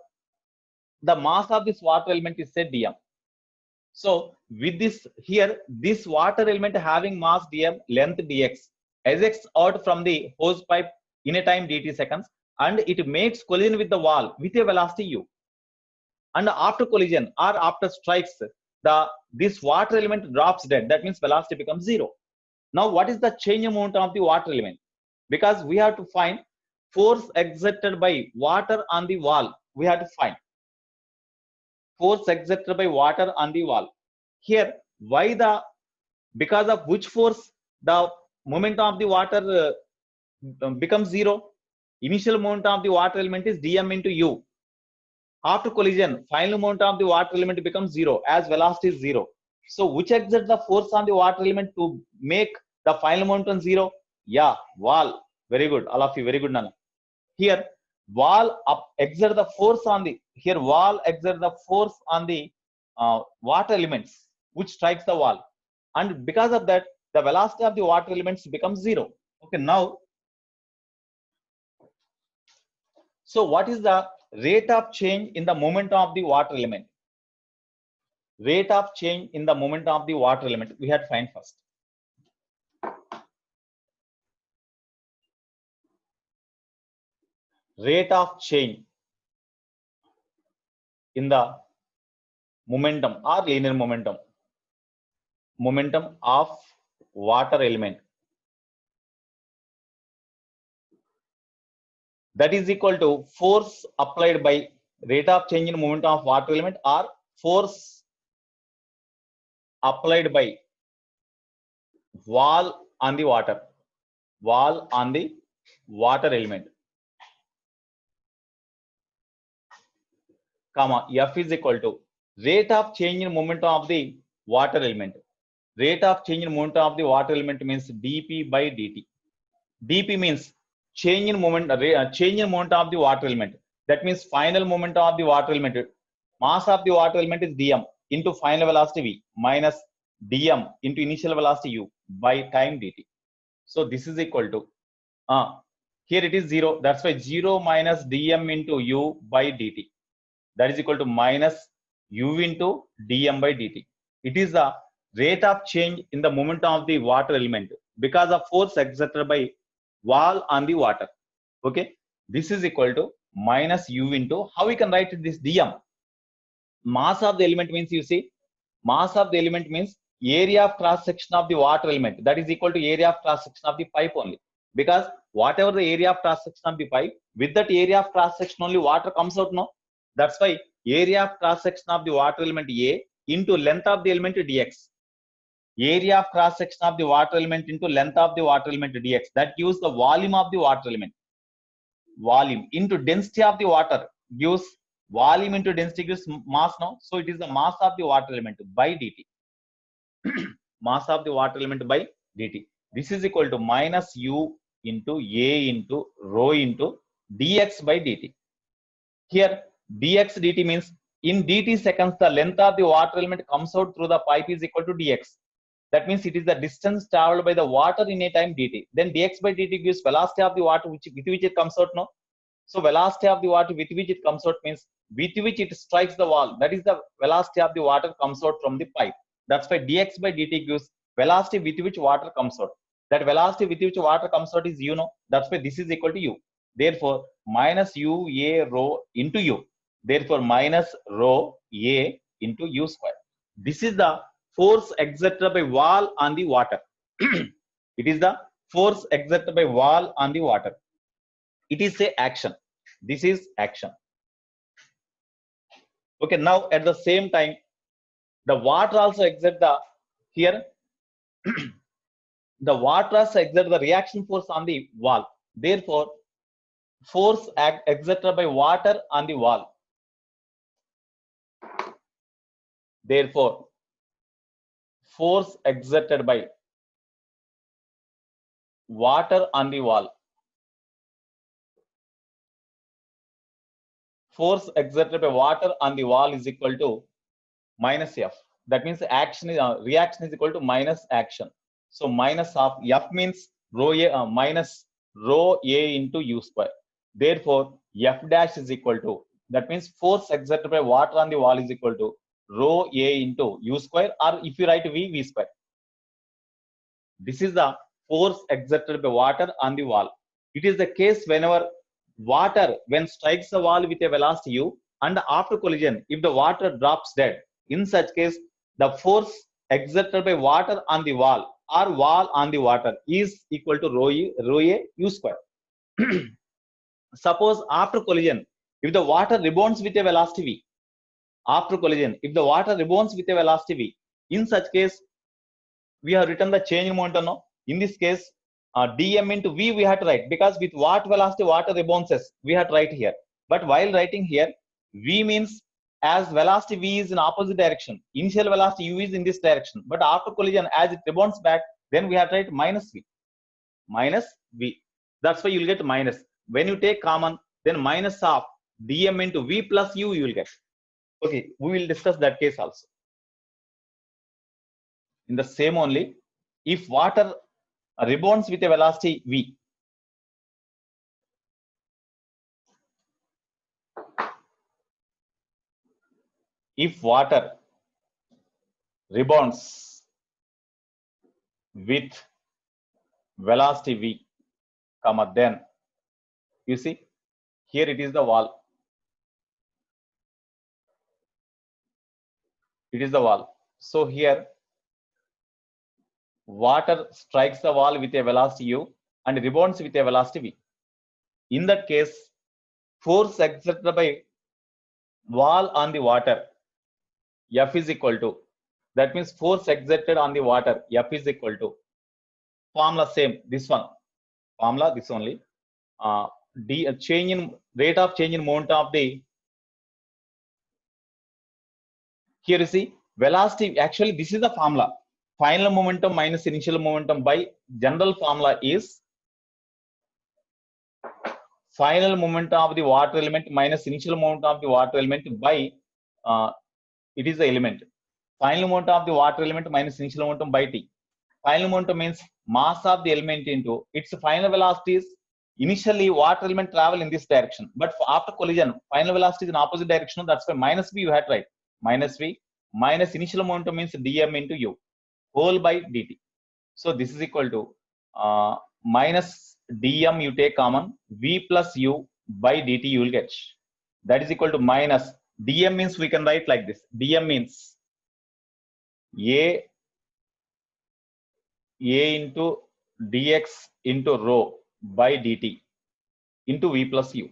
the mass of this water element is say dm. So with this here, this water element having mass dm, length dx, ejects out from the hose pipe in a time dt seconds, and it makes collision with the wall with a velocity u. And after collision or after strikes, this water element drops dead. That means velocity becomes 0. Now what is the change in momentum of the water element? Because we have to find force exerted by water on the wall. We have to find force exerted by water on the wall. Here, because of which force the momentum of the water becomes 0? Initial momentum of the water element is dm into u. After collision, final momentum of the water element becomes 0 as velocity is 0. So which exerts the force on the water element to make the final momentum 0? Yeah, wall. Very good. All of you, very good, Nana. Here, wall exert the force on the, here wall exert the force on the water elements which strikes the wall. And because of that, the velocity of the water elements becomes 0. Okay, now, so what is the rate of change in the momentum of the water element? Rate of change in the momentum of the water element, we had to find first. Rate of change in the momentum or linear momentum of water element, that is equal to force applied by rate of change in momentum of water element or force applied by wall on the water element, comma, F is equal to rate of change in momentum of the water element. Rate of change in momentum of the water element means dp by dt. dp means change in momentum of the water element. That means final momentum of the water element. Mass of the water element is dm. into final velocity v minus dm into initial velocity u by time dt. So this is equal to here it is 0. That's why 0 minus dm into u by dt. That is equal to minus u into dm by dt. It is the rate of change in the momentum of the water element because of force exerted by wall on the water. Okay, this is equal to minus u into, how we can write this dm? Mass of the element means, you see, mass of the element means area of cross section of the water element, that is equal to area of cross section of the pipe only, because whatever the area of cross section of the pipe, with that area of cross section only water comes out, no? That's why area of cross section of the water element A into length of the element dx. Area of cross section of the water element into length of the water element dx, that gives the volume of the water element. Volume into density of the water gives volume into density gives mass now. So it is the mass of the water element by dt. Mass of the water element by dt. This is equal to minus u into a into rho into dx by dt. Here dx dt means in dt seconds the length of the water element comes out through the pipe is equal to dx. That means it is the distance traveled by the water in a time dt. Then dx by dt gives velocity of the water with which it comes out, no? So velocity of the water with which it comes out means with which it strikes the wall. That is the velocity of the water comes out from the pipe. That's why dx by dt gives velocity with which water comes out. That velocity with which water comes out is u, no? That's why this is equal to u. Therefore minus u a rho into u. Therefore minus rho a into u square. This is the force exerted by wall on the water. It is the force exerted by wall on the water. It is a action. This is action. Okay, now at the same time the water also exert the, here the water also exert the reaction force on the wall. Therefore force exerted by water on the wall, therefore force exerted by water on the wall, force exerted by water on the wall is equal to minus f. That means action is reaction is equal to minus action. So minus of f means rho a minus rho a into u square. Therefore f dash is equal to, that means force exerted by water on the wall is equal to rho a into u square, or if you write v square. This is the force exerted by water on the wall. It is the case whenever water when strikes the wall with a velocity u, and after collision if the water drops dead, in such case the force exerted by water on the wall or wall on the water is equal to rho a u square. Suppose after collision if the water rebounds with a velocity v, after collision if the water rebounds with a velocity v, in such case we have written the change in momentum, no? In this case dm into v we have to write, because with what velocity water rebounds we have to write here. But while writing here, v means as velocity v is in opposite direction, initial velocity u is in this direction, but after collision as it rebounds back, then we have to write minus v. Minus v. That's why you will get minus. When you take common, then minus of dm into v plus u you will get. Okay, we will discuss that case also. In the same only, if water rebounds with a velocity v, if water rebounds with velocity v, comma, then you see here it is the wall, it is the wall. So here water strikes the wall with a velocity u and rebounds with a velocity v. In that case force exerted by wall on the water f is equal to, that means force exerted on the water f is equal to, formula same, this one formula, this only, change in rate of change in momentum of the, here you see velocity, actually this is the formula, final momentum minus initial momentum by, general formula is final momentum of the water element minus initial momentum of the water element by it is the element. Final momentum of the water element minus initial momentum by T. Final momentum means mass of the element into its final velocity is initially water element travel in this direction, but after collision, final velocity is in opposite direction. That's why minus V you had to write. Minus V minus initial momentum means dm into u whole by dt. So this is equal to minus dm you take common, v plus u by dt you will get. That is equal to minus dm means we can write like this. dm means a into dx into rho by dt into v plus u,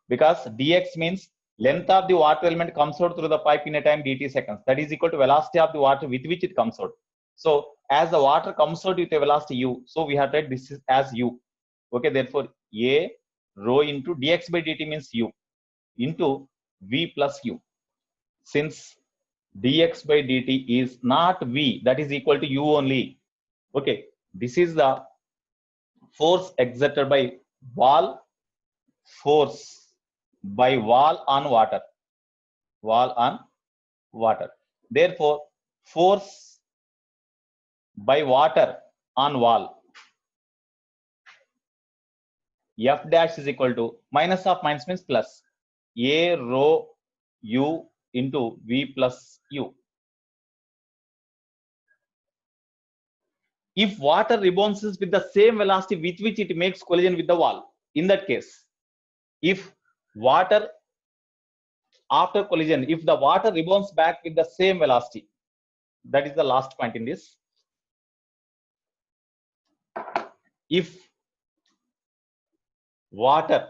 because dx means length of the water element comes out through the pipe in a time dt seconds. That is equal to velocity of the water with which it comes out. So as the water comes out with a velocity u, so we have to write this is as u. Okay, therefore a rho into dx by dt means u into v plus u. Since dx by dt is not v, that is equal to u only. Okay, this is the force exerted by wall, force by wall on water, wall on water. Therefore force by water on wall f dash is equal to minus of minus means plus a rho u into v plus u. If water rebounds with the same velocity with which it makes collision with the wall, in that case, if water after collision, if the water rebounds back with the same velocity, that is the last point in this. If water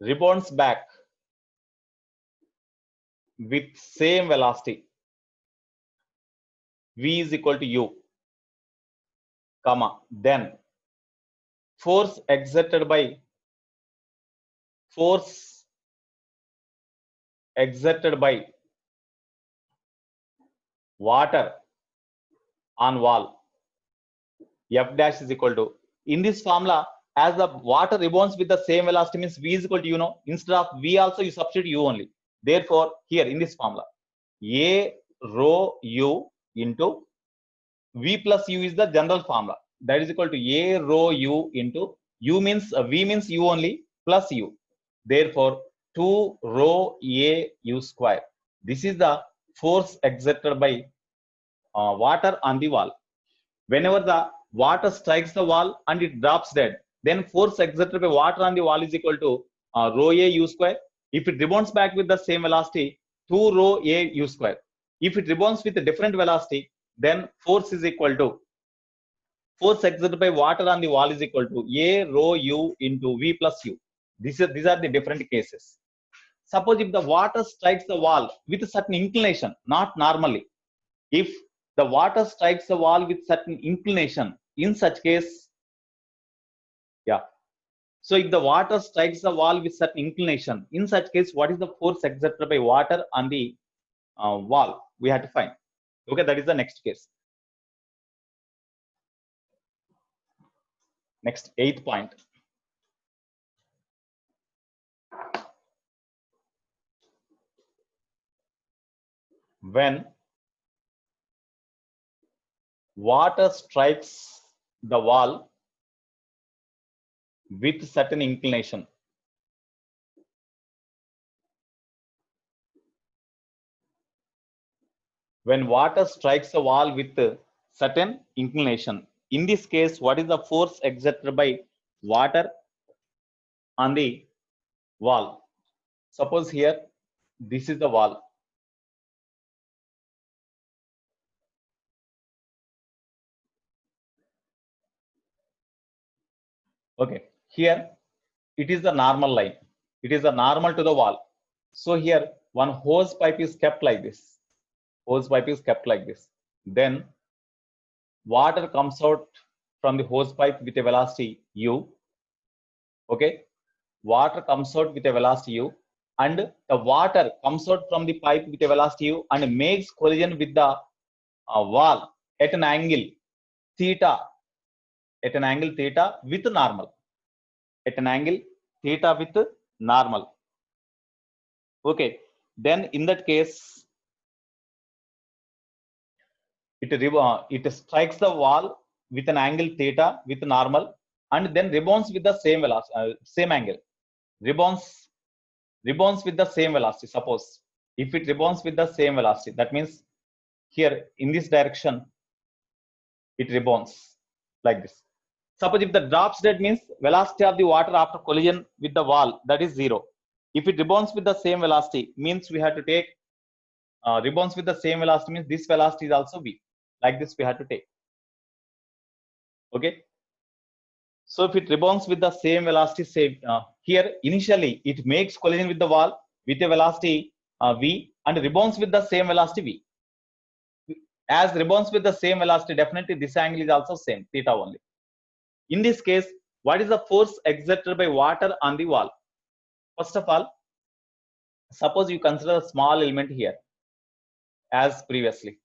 rebounds back with same velocity, v is equal to u, comma, then force exerted by water on wall f dash is equal to, in this formula, as the water rebounds with the same velocity means v is equal to, you know, instead of v also you substitute u only. Therefore here in this formula a rho u into v plus u is the general formula. That is equal to a rho u into u means v means u only plus u. Therefore 2 rho a u square. This is the force exerted by water on the wall. Whenever the water strikes the wall and it drops dead, then force exerted by water on the wall is equal to rho a u square. If it rebounds back with the same velocity, 2 rho a u square. If it rebounds with a different velocity, then force is equal to, force exerted by water on the wall is equal to a rho u into v plus u. These are the different cases. Suppose if the water strikes the wall with a certain inclination, not normally. If the water strikes the wall with certain inclination, in such case, yeah. So if the water strikes the wall with certain inclination, in such case, what is the force exerted by water on the wall? We have to find. Okay, that is the next case. Next, 8th point. When water strikes the wall with certain inclination, when water strikes the wall with a certain inclination, in this case, what is the force exerted by water on the wall? Suppose here, this is the wall. Okay, here it is the normal line. It is the normal to the wall. So here one hose pipe is kept like this. Hose pipe is kept like this. Then water comes out from the hose pipe with a velocity u. Okay, water comes out with a velocity u, and the water comes out from the pipe with a velocity u and makes collision with the wall at an angle theta, with normal, at an angle theta with normal. Okay, then in that case, it strikes the wall with an angle theta with normal, and then rebounds with the same velocity, same angle. Rebounds with the same velocity. Suppose if it rebounds with the same velocity, that means here in this direction it rebounds like this. Suppose if the drops dead means velocity of the water after collision with the wall, that is 0. If it rebounds with the same velocity, means we have to take rebounds with the same velocity, means this velocity is also v. Like this we have to take. Okay. So if it rebounds with the same velocity, say here initially it makes collision with the wall with a velocity v, and rebounds with the same velocity v. As rebounds with the same velocity, definitely this angle is also same, theta only. In this case, what is the force exerted by water on the wall? First of all, suppose you consider a small element here as previously.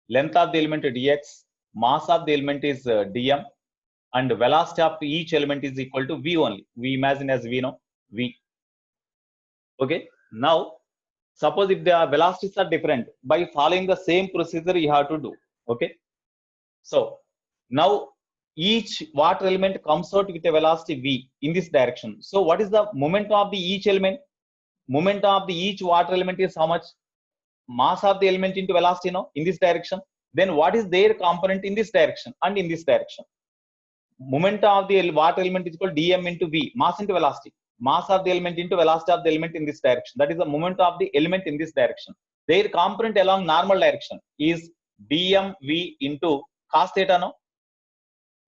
Length of the element dx, mass of the element is dm, and velocity of each element is equal to v only. We imagine as v, no? V. Okay. Now, suppose if the velocities are different, by following the same procedure you have to do. Okay. So now each water element comes out with a velocity v in this direction. So what is the momentum of the each element? Momentum of the each water element is how much? Mass of the element into velocity, no? In this direction. Then what is their component in this direction and in this direction? Momentum of the water element is equal to dm into v, mass into velocity. Mass of the element into velocity of the element in this direction. That is the momentum of the element in this direction. Their component along normal direction is dmv into cos theta, no?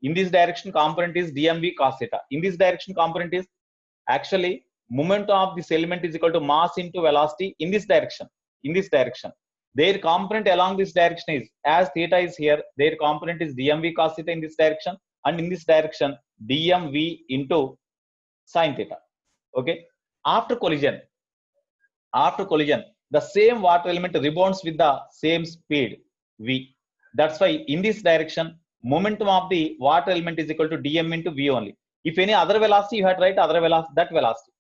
In this direction component is dmv cos theta. In this direction component is actually momentum of this element is equal to mass into velocity in this direction. In this direction, their component along this direction is, as theta is here, their component is dmv cos theta in this direction, and in this direction dmv into sin theta. Okay. After collision, the same water element rebounds with the same speed v. That's why in this direction momentum of the water element is equal to dm into v only. If any other velocity, you have to write other velocity, that velocity.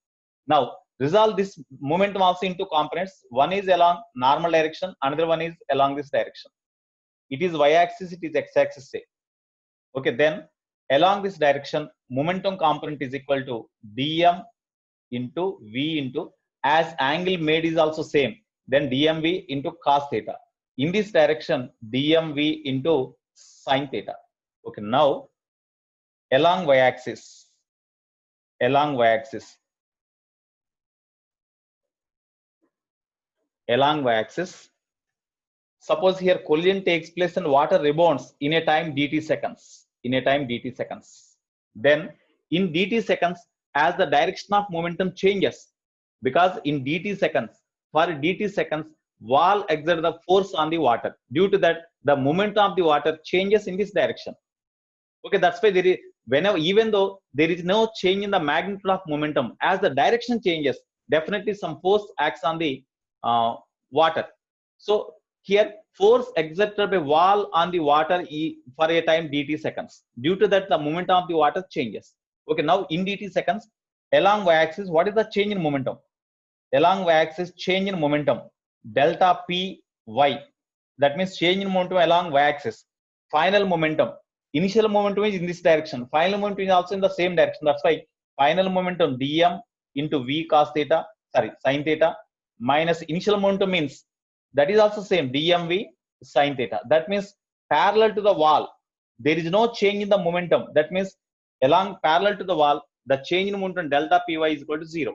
Now resolve this momentum also into components. One is along normal direction, another one is along this direction. It is y-axis, it is x-axis, say. Okay, then along this direction momentum component is equal to dm into v into, as angle made is also same, then dmv into cos theta. In this direction dmv into sin theta. Okay, now along y-axis, suppose here collision takes place and water rebounds in a time dt seconds. Then in dt seconds, as the direction of momentum changes, because in dt seconds, wall exerts the force on the water. Due to that, the momentum of the water changes in this direction. Okay, that's why there is, whenever, even though there is no change in the magnitude of momentum, as the direction changes, definitely some force acts on the water. So here force exerted by wall on the water for a time dt seconds. Due to that, the momentum of the water changes. Okay, now in dt seconds, along y-axis, what is the change in momentum? Along y-axis, change in momentum delta p y. That means change in momentum along y-axis. Final momentum, initial momentum is in this direction, final momentum is also in the same direction. That's why final momentum dm into v cos theta, sin theta, minus initial momentum means that is also same, dmv sin theta. That means parallel to the wall, there is no change in the momentum. That means along parallel to the wall, the change in momentum delta py is equal to 0.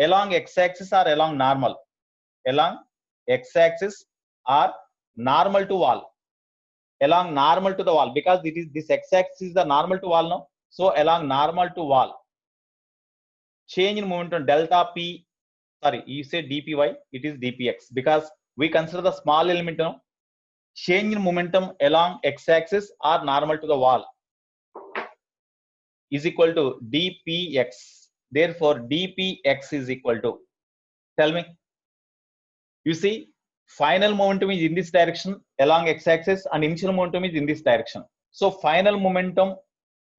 Along x-axis or along normal? Along x-axis or normal to wall? Along normal to the wall, because it is this x-axis is the normal to wall, no? So along normal to wall, change in momentum delta p, you say dpy, it is dpx, because we consider the small element, no? Change in momentum along x-axis or normal to the wall is equal to dpx. Therefore dpx is equal to, tell me, you see, final momentum is in this direction along x-axis and initial momentum is in this direction. So final momentum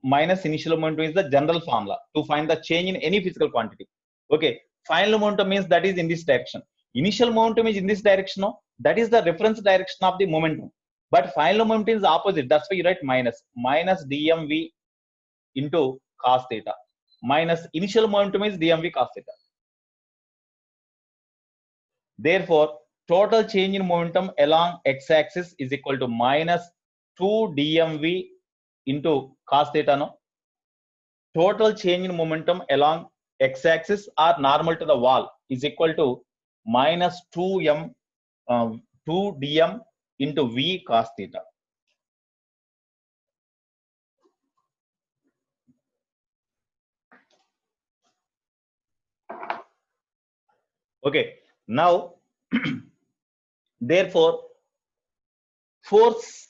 minus initial momentum is the general formula to find the change in any physical quantity. Okay, final momentum means that is in this direction. Initial momentum is in this direction, no? That is the reference direction of the momentum. But final momentum is opposite. That's why you write minus dmv into cos theta. Minus initial momentum is dmv cos theta. Therefore, total change in momentum along x-axis is equal to minus 2 dmv into cos theta, no? Total change in momentum along x-axis or normal to the wall is equal to minus 2 dm into v cos theta. Okay, now therefore force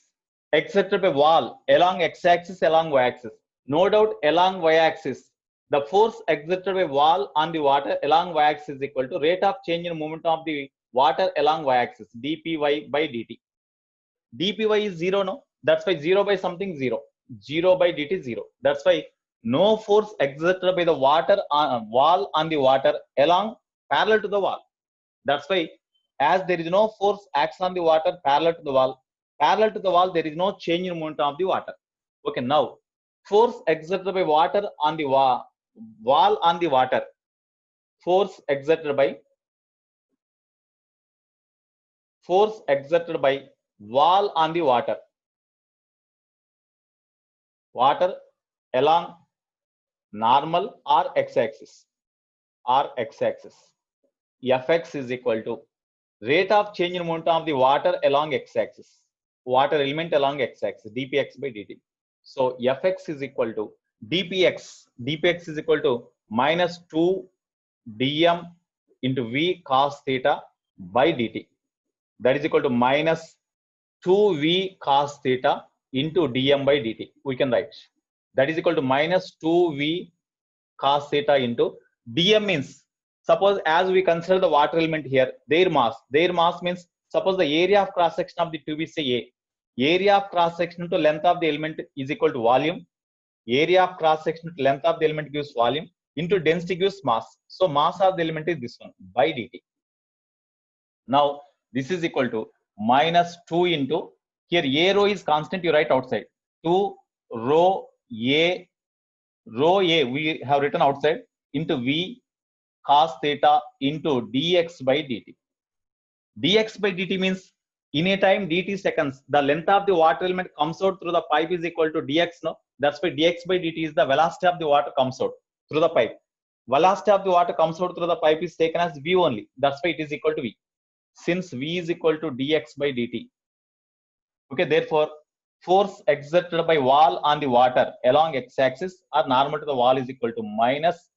exerted by wall along x-axis along y-axis. No doubt along y-axis, the force exerted by wall on the water along y-axis is equal to rate of change in momentum of the water along y-axis, dpy by dt. dpy is 0, no? That's why 0 by something 0. 0 by dt 0. That's why no force exerted by the water wall on the water along parallel to the wall. That's why as there is no force acts on the water parallel to the wall, there is no change in momentum of the water. Okay, now force exerted by water on the wall on the water, force exerted by wall on the water along normal or x-axis fx is equal to rate of change in momentum of the water along x-axis, water element along x-axis, dpx by dt. So fx is equal to dpx is equal to minus 2 dm into v cos theta by dt. That is equal to minus 2v cos theta into dm by dt. We can write that is equal to minus 2v cos theta into dm means, suppose as we consider the water element here, their mass means, suppose the area of cross section of the tube is say A. Area of cross section to length of the element is equal to volume. Area of cross section to length of the element gives volume into density gives mass. So mass of the element is this one by dt. Now this is equal to minus 2 into, here a rho is constant, you write outside, 2 rho a we have written outside into v cos theta into dx by dt. Dx by dt means in a time dt seconds, the length of the water element comes out through the pipe is equal to dx, no? That's why dx by dt is the velocity of the water comes out through the pipe. Velocity of the water comes out through the pipe is taken as v only. That's why it is equal to v. Since v is equal to dx by dt. Okay, therefore force exerted by wall on the water along x-axis or normal to the wall is equal to minus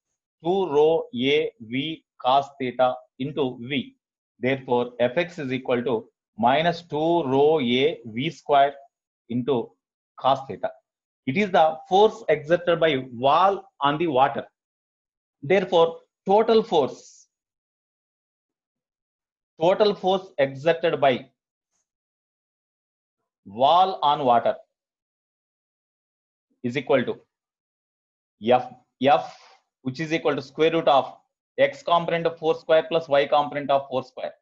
2 rho a v cos theta into v. Therefore fx is equal to minus 2 rho a v square into cos theta. It is the force exerted by wall on the water. Therefore total force exerted by wall on water is equal to f which is equal to square root of x component of 4 square plus y component of 4 square.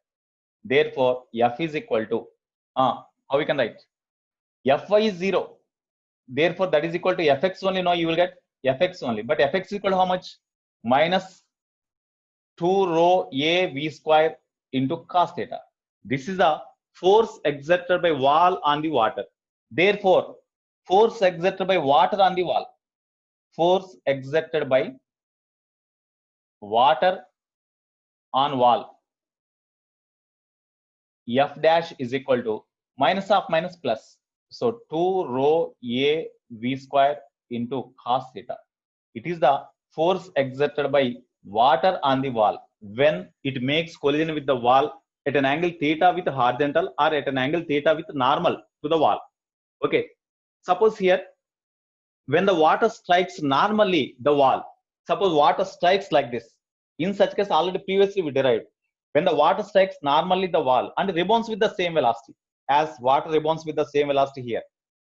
Therefore f is equal to how we can write fy is 0. Therefore that is equal to fx only. Now you will get fx only, but fx is equal to how much? Minus 2 rho a v square into cos theta. This is the force exerted by wall on the water. Therefore force exerted by water on the wall, force exerted by water on wall, f dash is equal to minus of minus plus. So 2 rho a v square into cos theta. It is the force exerted by water on the wall when it makes collision with the wall at an angle theta with horizontal or at an angle theta with normal to the wall. Okay, suppose here when the water strikes normally the wall, suppose water strikes like this, in such case already previously we derived, when the water strikes normally the wall and rebounds with the same velocity, as water rebounds with the same velocity here,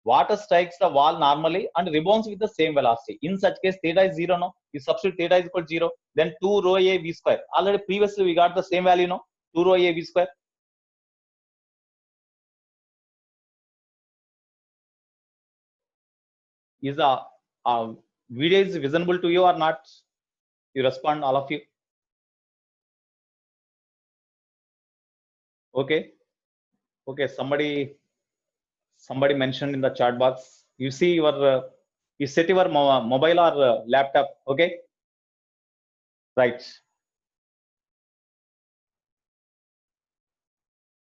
water strikes the wall normally and rebounds with the same velocity. In such case theta is 0, no? You substitute theta is equal to 0, then 2 rho a v square, already previously we got the same value, no? 2 rho AB square. Is the video is visible to you or not? You respond, all of you. Okay. Okay. Somebody mentioned in the chat box. You see your you set your mobile or laptop. Okay. Right.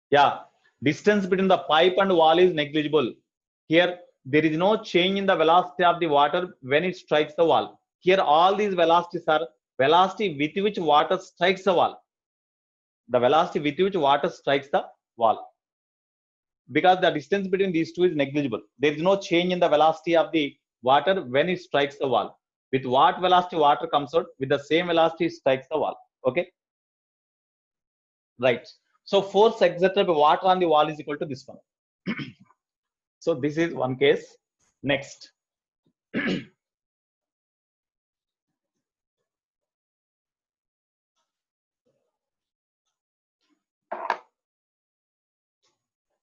Yeah. Distance between the pipe and wall is negligible. Here there is no change in the velocity of the water when it strikes the wall. Here all these velocities are velocity with which water strikes the wall. The velocity with which water strikes the wall. Because the distance between these two is negligible. There is no change in the velocity of the water when it strikes the wall. With what velocity water comes out, with the same velocity it strikes the wall. Okay. Right. So force exerted by water on the wall is equal to this one. So this is one case. Next.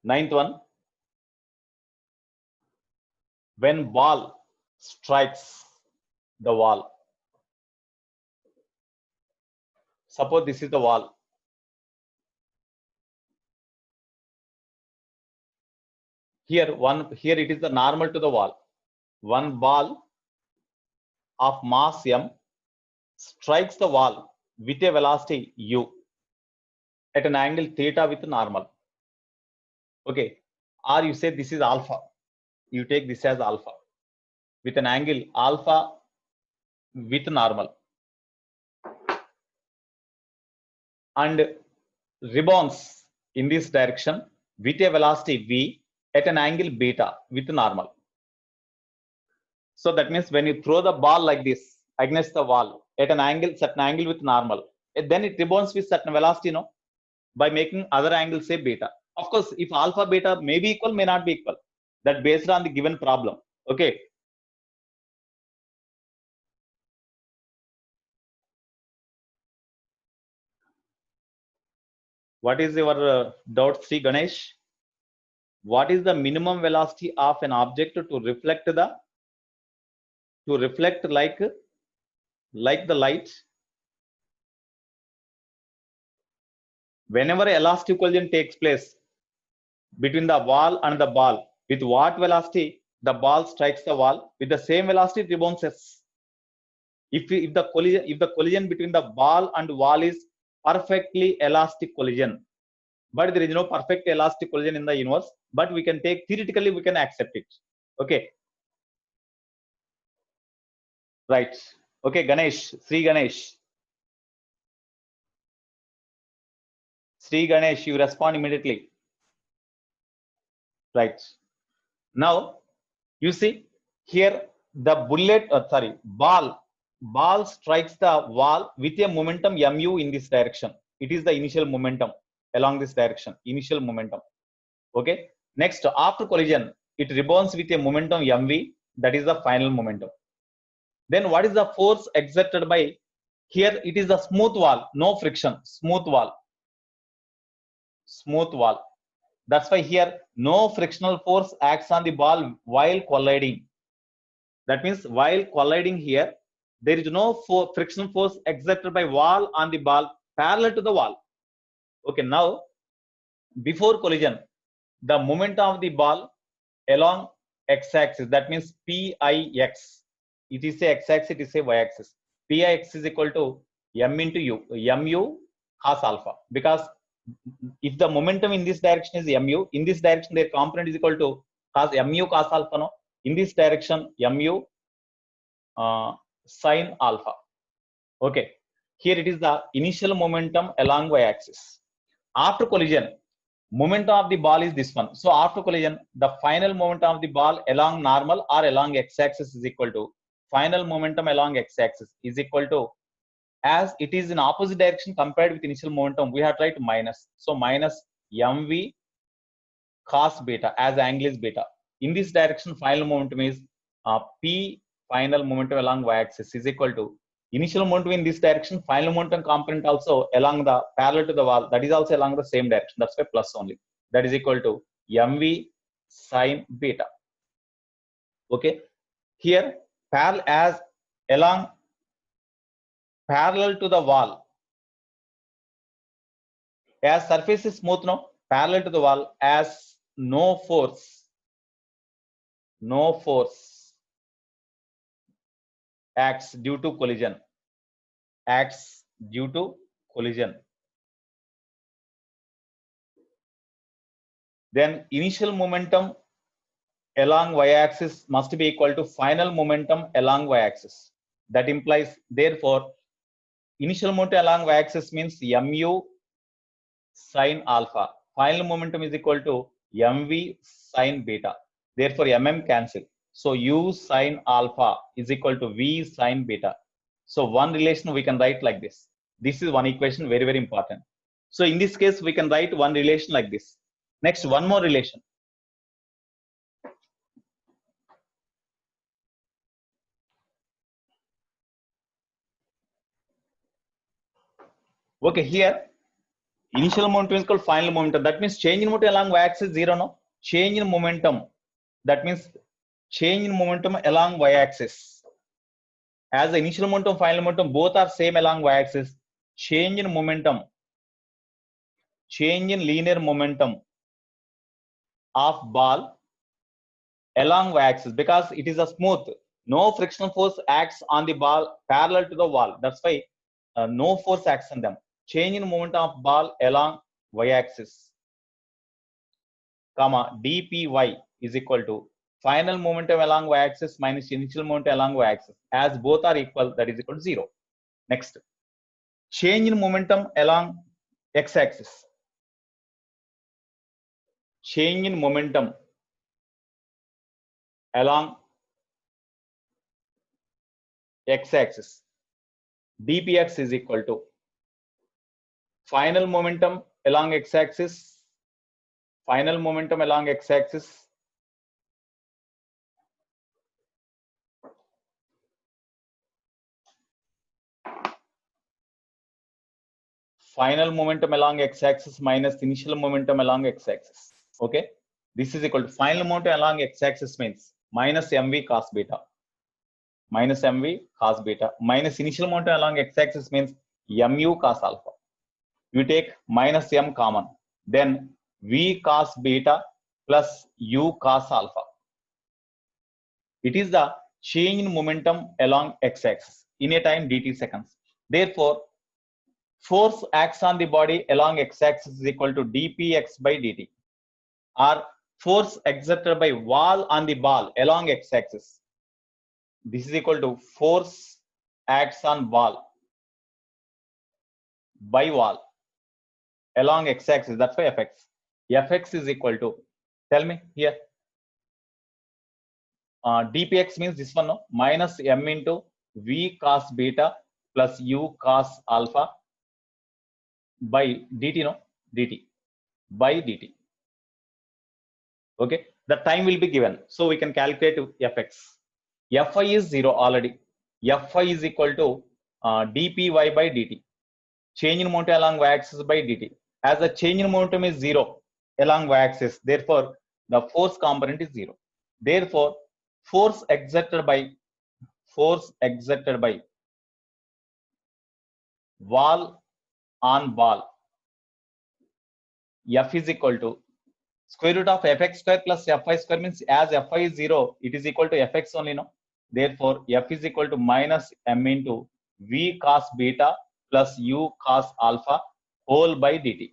Ninth one. When ball strikes the wall. Suppose this is the wall. Here it is the normal to the wall. One ball of mass m strikes the wall with a velocity u at an angle theta with normal. Okay. Or you say this is alpha. You take this as alpha with an angle alpha with normal. And rebounds in this direction with a velocity v at an angle beta with normal. So that means when you throw the ball like this against the wall at an angle, certain angle with normal, then it rebounds with certain velocity, no, by making other angle say beta. Of course, if alpha beta may be equal, may not be equal. That based on the given problem. Okay. What is your doubt, Sri Ganesh? What is the minimum velocity of an object to reflect like the light? Whenever elastic collision takes place between the wall and the ball, with what velocity the ball strikes the wall, with the same velocity it rebounds. If the collision between the ball and wall is perfectly elastic collision, but there is no perfect elastic collision in the universe, but we can take theoretically, we can accept it. Okay. Right. Okay, Ganesh, Sri Ganesh. Sri Ganesh, you respond immediately. Right. Now, you see here the ball strikes the wall with a momentum mu in this direction. It is the initial momentum along this direction, initial momentum. Okay. Next, after collision, it rebounds with a momentum mv, that is the final momentum. Then what is the force exerted by, here it is the smooth wall, no friction, smooth wall. That's why here no frictional force acts on the ball while colliding. That means while colliding here, there is no frictional force exerted by wall on the ball parallel to the wall. Okay, now before collision, the moment of the ball along x-axis, that means pix, it is a x-axis, it is a y-axis. Pix is equal to m into u, mu cos alpha, because if the momentum in this direction is mu, in this direction their component is equal to mu cos alpha, no? In this direction mu sin alpha. Okay, here it is the initial momentum along y-axis. After collision, momentum of the ball is this one. So after collision, the final momentum of the ball along normal or along x-axis is equal to final momentum along x-axis is equal to, as it is in opposite direction compared with initial momentum, we have tried to minus. So minus mv cos beta, as angle is beta. In this direction, final momentum is p final momentum along y-axis is equal to Initial momentum in this direction, final momentum component also along the parallel to the wall, that is also along the same direction. That's why plus only. That is equal to mv sine beta. Okay. Here, along parallel to the wall, as surface is smooth now, parallel to the wall, as no force acts due to collision. Then initial momentum along y-axis must be equal to final momentum along y-axis. That implies, therefore, initial momentum along y-axis means mu sine alpha. Final momentum is equal to mv sine beta. Therefore, mm cancel. So u sine alpha is equal to v sine beta. So one relation we can write like this. This is one equation, very, very important. So in this case, we can write one relation like this. Next, one more relation. Okay, here initial momentum is called final momentum. That means change in momentum along y-axis 0, no? Change in momentum. That means change in momentum along y-axis. As the initial momentum, final momentum, both are same along y-axis. Change in momentum, change in linear momentum of ball along y-axis, because it is a smooth. No frictional force acts on the ball parallel to the wall. That's why no force acts on them. Change in momentum of ball along y-axis, comma dpy is equal to final momentum along y-axis minus initial momentum along y-axis. As both are equal, that is equal to 0. Next, change in momentum along x-axis. Change in momentum along x-axis. dpx is equal to final momentum along x-axis. Final momentum along x-axis final momentum along x-axis minus initial momentum along x-axis. Okay, this is equal to final momentum along x-axis means minus mv cos beta, minus mv cos beta, minus initial momentum along x-axis means mu cos alpha. You take minus m common, then v cos beta plus u cos alpha. It is the change in momentum along x-axis in a time dt seconds. Therefore, force acts on the body along x-axis is equal to dpx by dt, or force exerted by wall on the ball along x-axis. This is equal to force acts on ball by wall along x-axis. That's why fx. Fx is equal to, tell me here, dpx means this one, no? Minus m into v cos beta plus u cos alpha by dt, no? dt by dt. Okay, the time will be given, so we can calculate fx. Fy is 0 already. Fy is equal to dpy by dt. Change in momentum along y-axis by dt. As the change in momentum is 0 along y-axis, therefore the force component is 0. Therefore, force exerted by wall on ball, F is equal to square root of fx square plus fy square, means as fy is 0, it is equal to fx only, no? Therefore, f is equal to minus m into v cos beta plus u cos alpha whole by dt.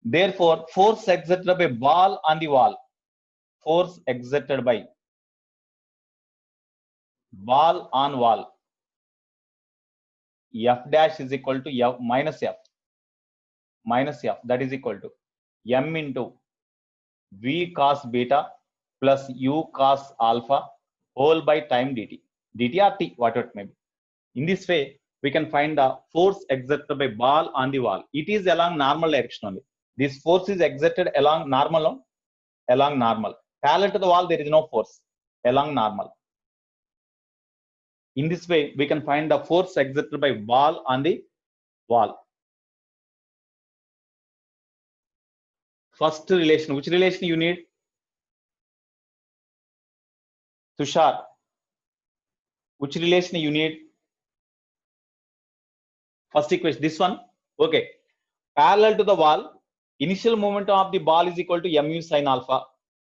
Therefore, force exerted by ball on the wall, force exerted by ball on wall, f dash is equal to f minus f, that is equal to m into v cos beta plus u cos alpha whole by time dt, or t, whatever it may be. In this way, we can find the force exerted by ball on the wall. It is along normal direction only. This force is exerted along normal, no? Along normal. Parallel to the wall, there is no force. Along normal. In this way, we can find the force exerted by ball on the wall. First relation, which relation you need? Tushar, which relation you need? First equation, this one. Okay. Parallel to the wall, initial momentum of the ball is equal to mu sin alpha.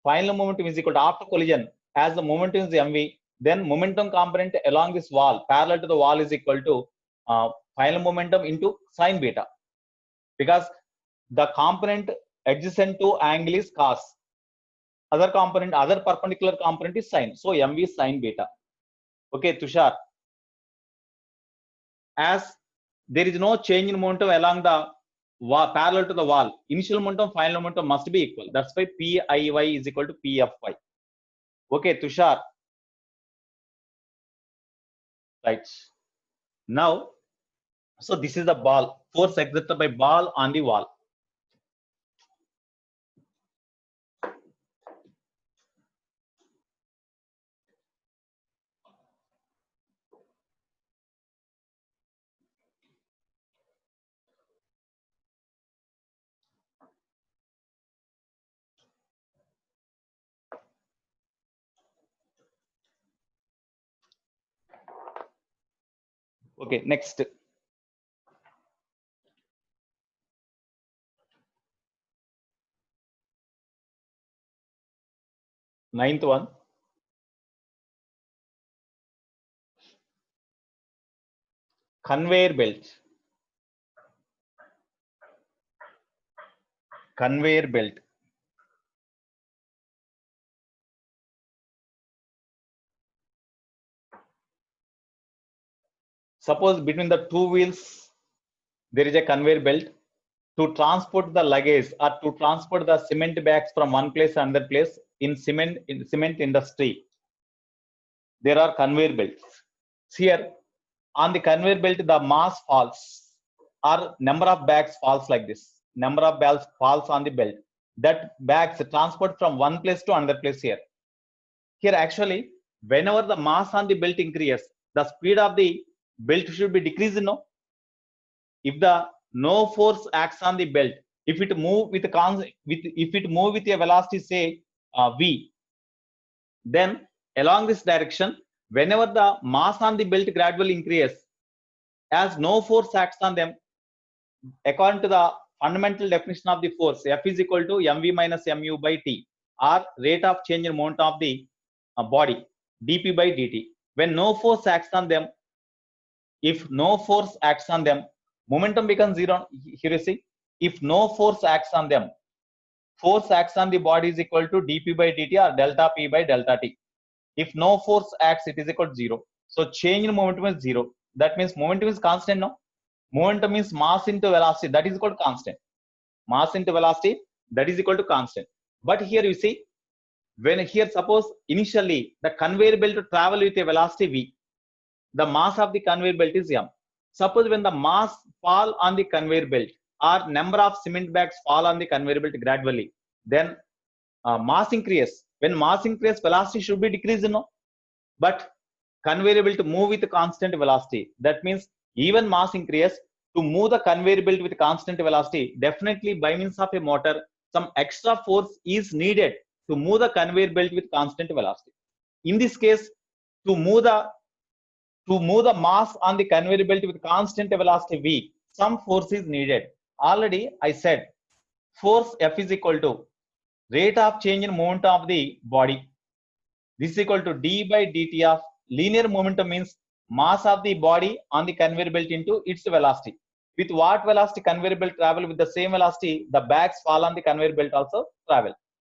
Final momentum is equal to, after collision, as the momentum is mv, then momentum component along this wall parallel to the wall is equal to final momentum into sin beta, because the component adjacent to angle is cos, other perpendicular component is sin, so mv is sin beta. Okay, Tushar, as there is no change in momentum along the wall, parallel to the wall, initial momentum, final momentum must be equal. That's why Piy is equal to Pfy. Okay, Tushar. Right. Now, so this is the ball, force exerted by ball on the wall. Okay, next. Ninth one. Conveyor belt. Conveyor belt. Suppose between the two wheels, there is a conveyor belt. To transport the luggage or to transport the cement bags from one place to another place in cement industry, there are conveyor belts. Here, on the conveyor belt, the mass falls, or number of bags falls like this. Number of bags falls on the belt. That bags transport from one place to another place here. Here, actually, whenever the mass on the belt increases, the speed of the belt should be decreased. No, if the no force acts on the belt, if it move with a velocity, say v, then along this direction, whenever the mass on the belt gradually increases, as no force acts on them, according to the fundamental definition of the force, F is equal to mv minus mu by t, or rate of change in momentum of the body, dp by dt. When no force acts on them, if no force acts on them, momentum becomes zero. Here you see, if no force acts on them, force acts on the body is equal to dp by dt or delta p by delta t. If no force acts, it is equal to zero. So change in momentum is zero. That means momentum is constant. No, momentum means mass into velocity, that is equal to constant. Mass into velocity, that is equal to constant. But here you see, when here suppose initially the conveyor belt to travel with a velocity v, the mass of the conveyor belt is m. Suppose when the mass fall on the conveyor belt, or number of cement bags fall on the conveyor belt gradually, then mass increase. When mass increase, velocity should be decreased, no? But conveyor belt to move with constant velocity. That means even mass increase, to move the conveyor belt with constant velocity, definitely by means of a motor, some extra force is needed to move the conveyor belt with constant velocity. In this case, to move the mass on the conveyor belt with constant velocity v, some force is needed. Already I said force F is equal to rate of change in momentum of the body. This is equal to d by dt of linear momentum, means mass of the body on the conveyor belt into its velocity. With what velocity conveyor belt travel, with the same velocity the bags fall on the conveyor belt also travel.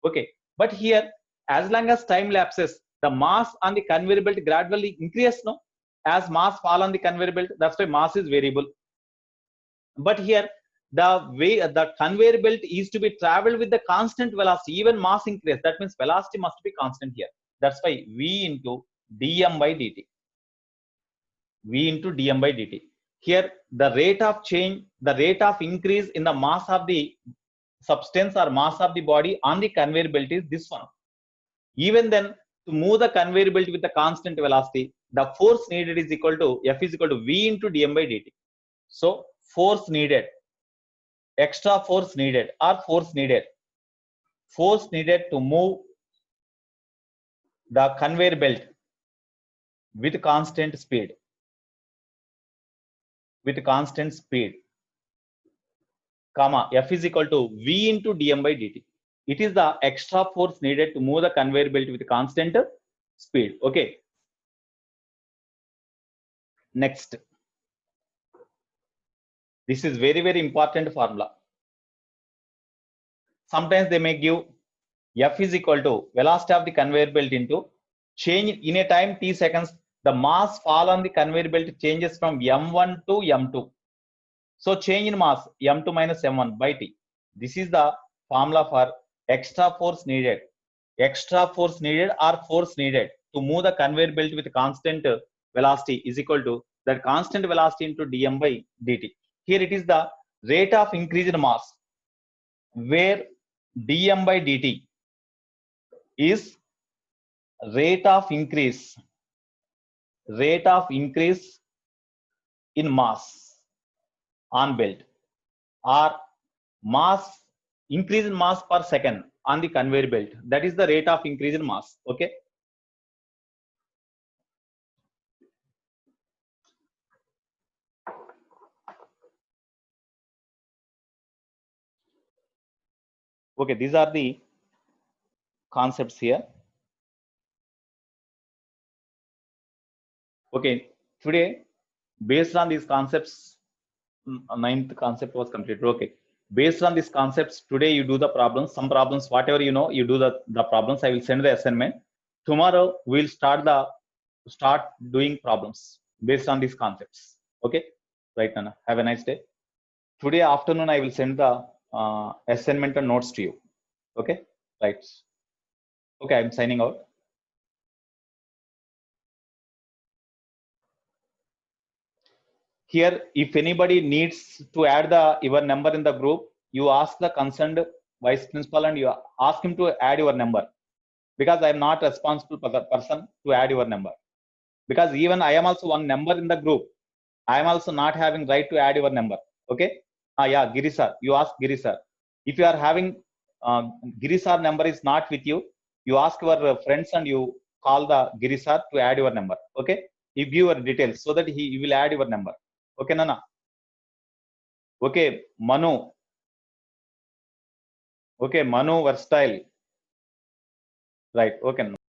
Okay, but here as long as time lapses, the mass on the conveyor belt gradually increases, no? As mass fall on the conveyor belt, that's why mass is variable. But here the way the conveyor belt is to be traveled with the constant velocity, even mass increase, that means velocity must be constant here. That's why v into dm by dt. V into dm by dt. Here the rate of change, the rate of increase in the mass of the substance or mass of the body on the conveyor belt is this one. Even then, to move the conveyor belt with the constant velocity, the force needed is equal to F is equal to V into dm by dt. So force needed, extra force needed, or force needed to move the conveyor belt with constant speed, comma, F is equal to V into dm by dt. It is the extra force needed to move the conveyor belt with constant speed. Okay. Next, this is very, very important formula. Sometimes they may give F is equal to velocity of the conveyor belt into change in a time t seconds. The mass fall on the conveyor belt changes from m1 to m2. So change in mass m2 minus m1 by t. This is the formula for extra force needed or force needed to move the conveyor belt with constant velocity is equal to that constant velocity into dm by dt. Here it is the rate of increase in mass, where dm by dt is rate of increase in mass on belt, or mass increase in mass per second on the conveyor belt. That is the rate of increase in mass. Okay. Okay, these are the concepts here. Okay, today based on these concepts, ninth concept was completed. Okay, based on these concepts, today you do the problems. Some problems, whatever you know, you do the problems. I will send the assignment. Tomorrow we'll start doing problems based on these concepts. Okay, right, Nana, have a nice day. Today afternoon I will send the assignment and notes to you. Okay, right. Okay, I'm signing out. Here, if anybody needs to add your number in the group, you ask the concerned vice principal and you ask him to add your number, because I am not responsible for the person to add your number, because even I am also one member in the group. I am also not having right to add your number. Okay. Yeah, Giri sir, you ask Giri sir. If you are having Giri sir number is not with you, you ask your friends and you call the Giri sir to add your number. Okay, you give your details so that he will add your number. Okay, Nana. Okay, Manu. Okay, Manu Versatile. Right. Okay.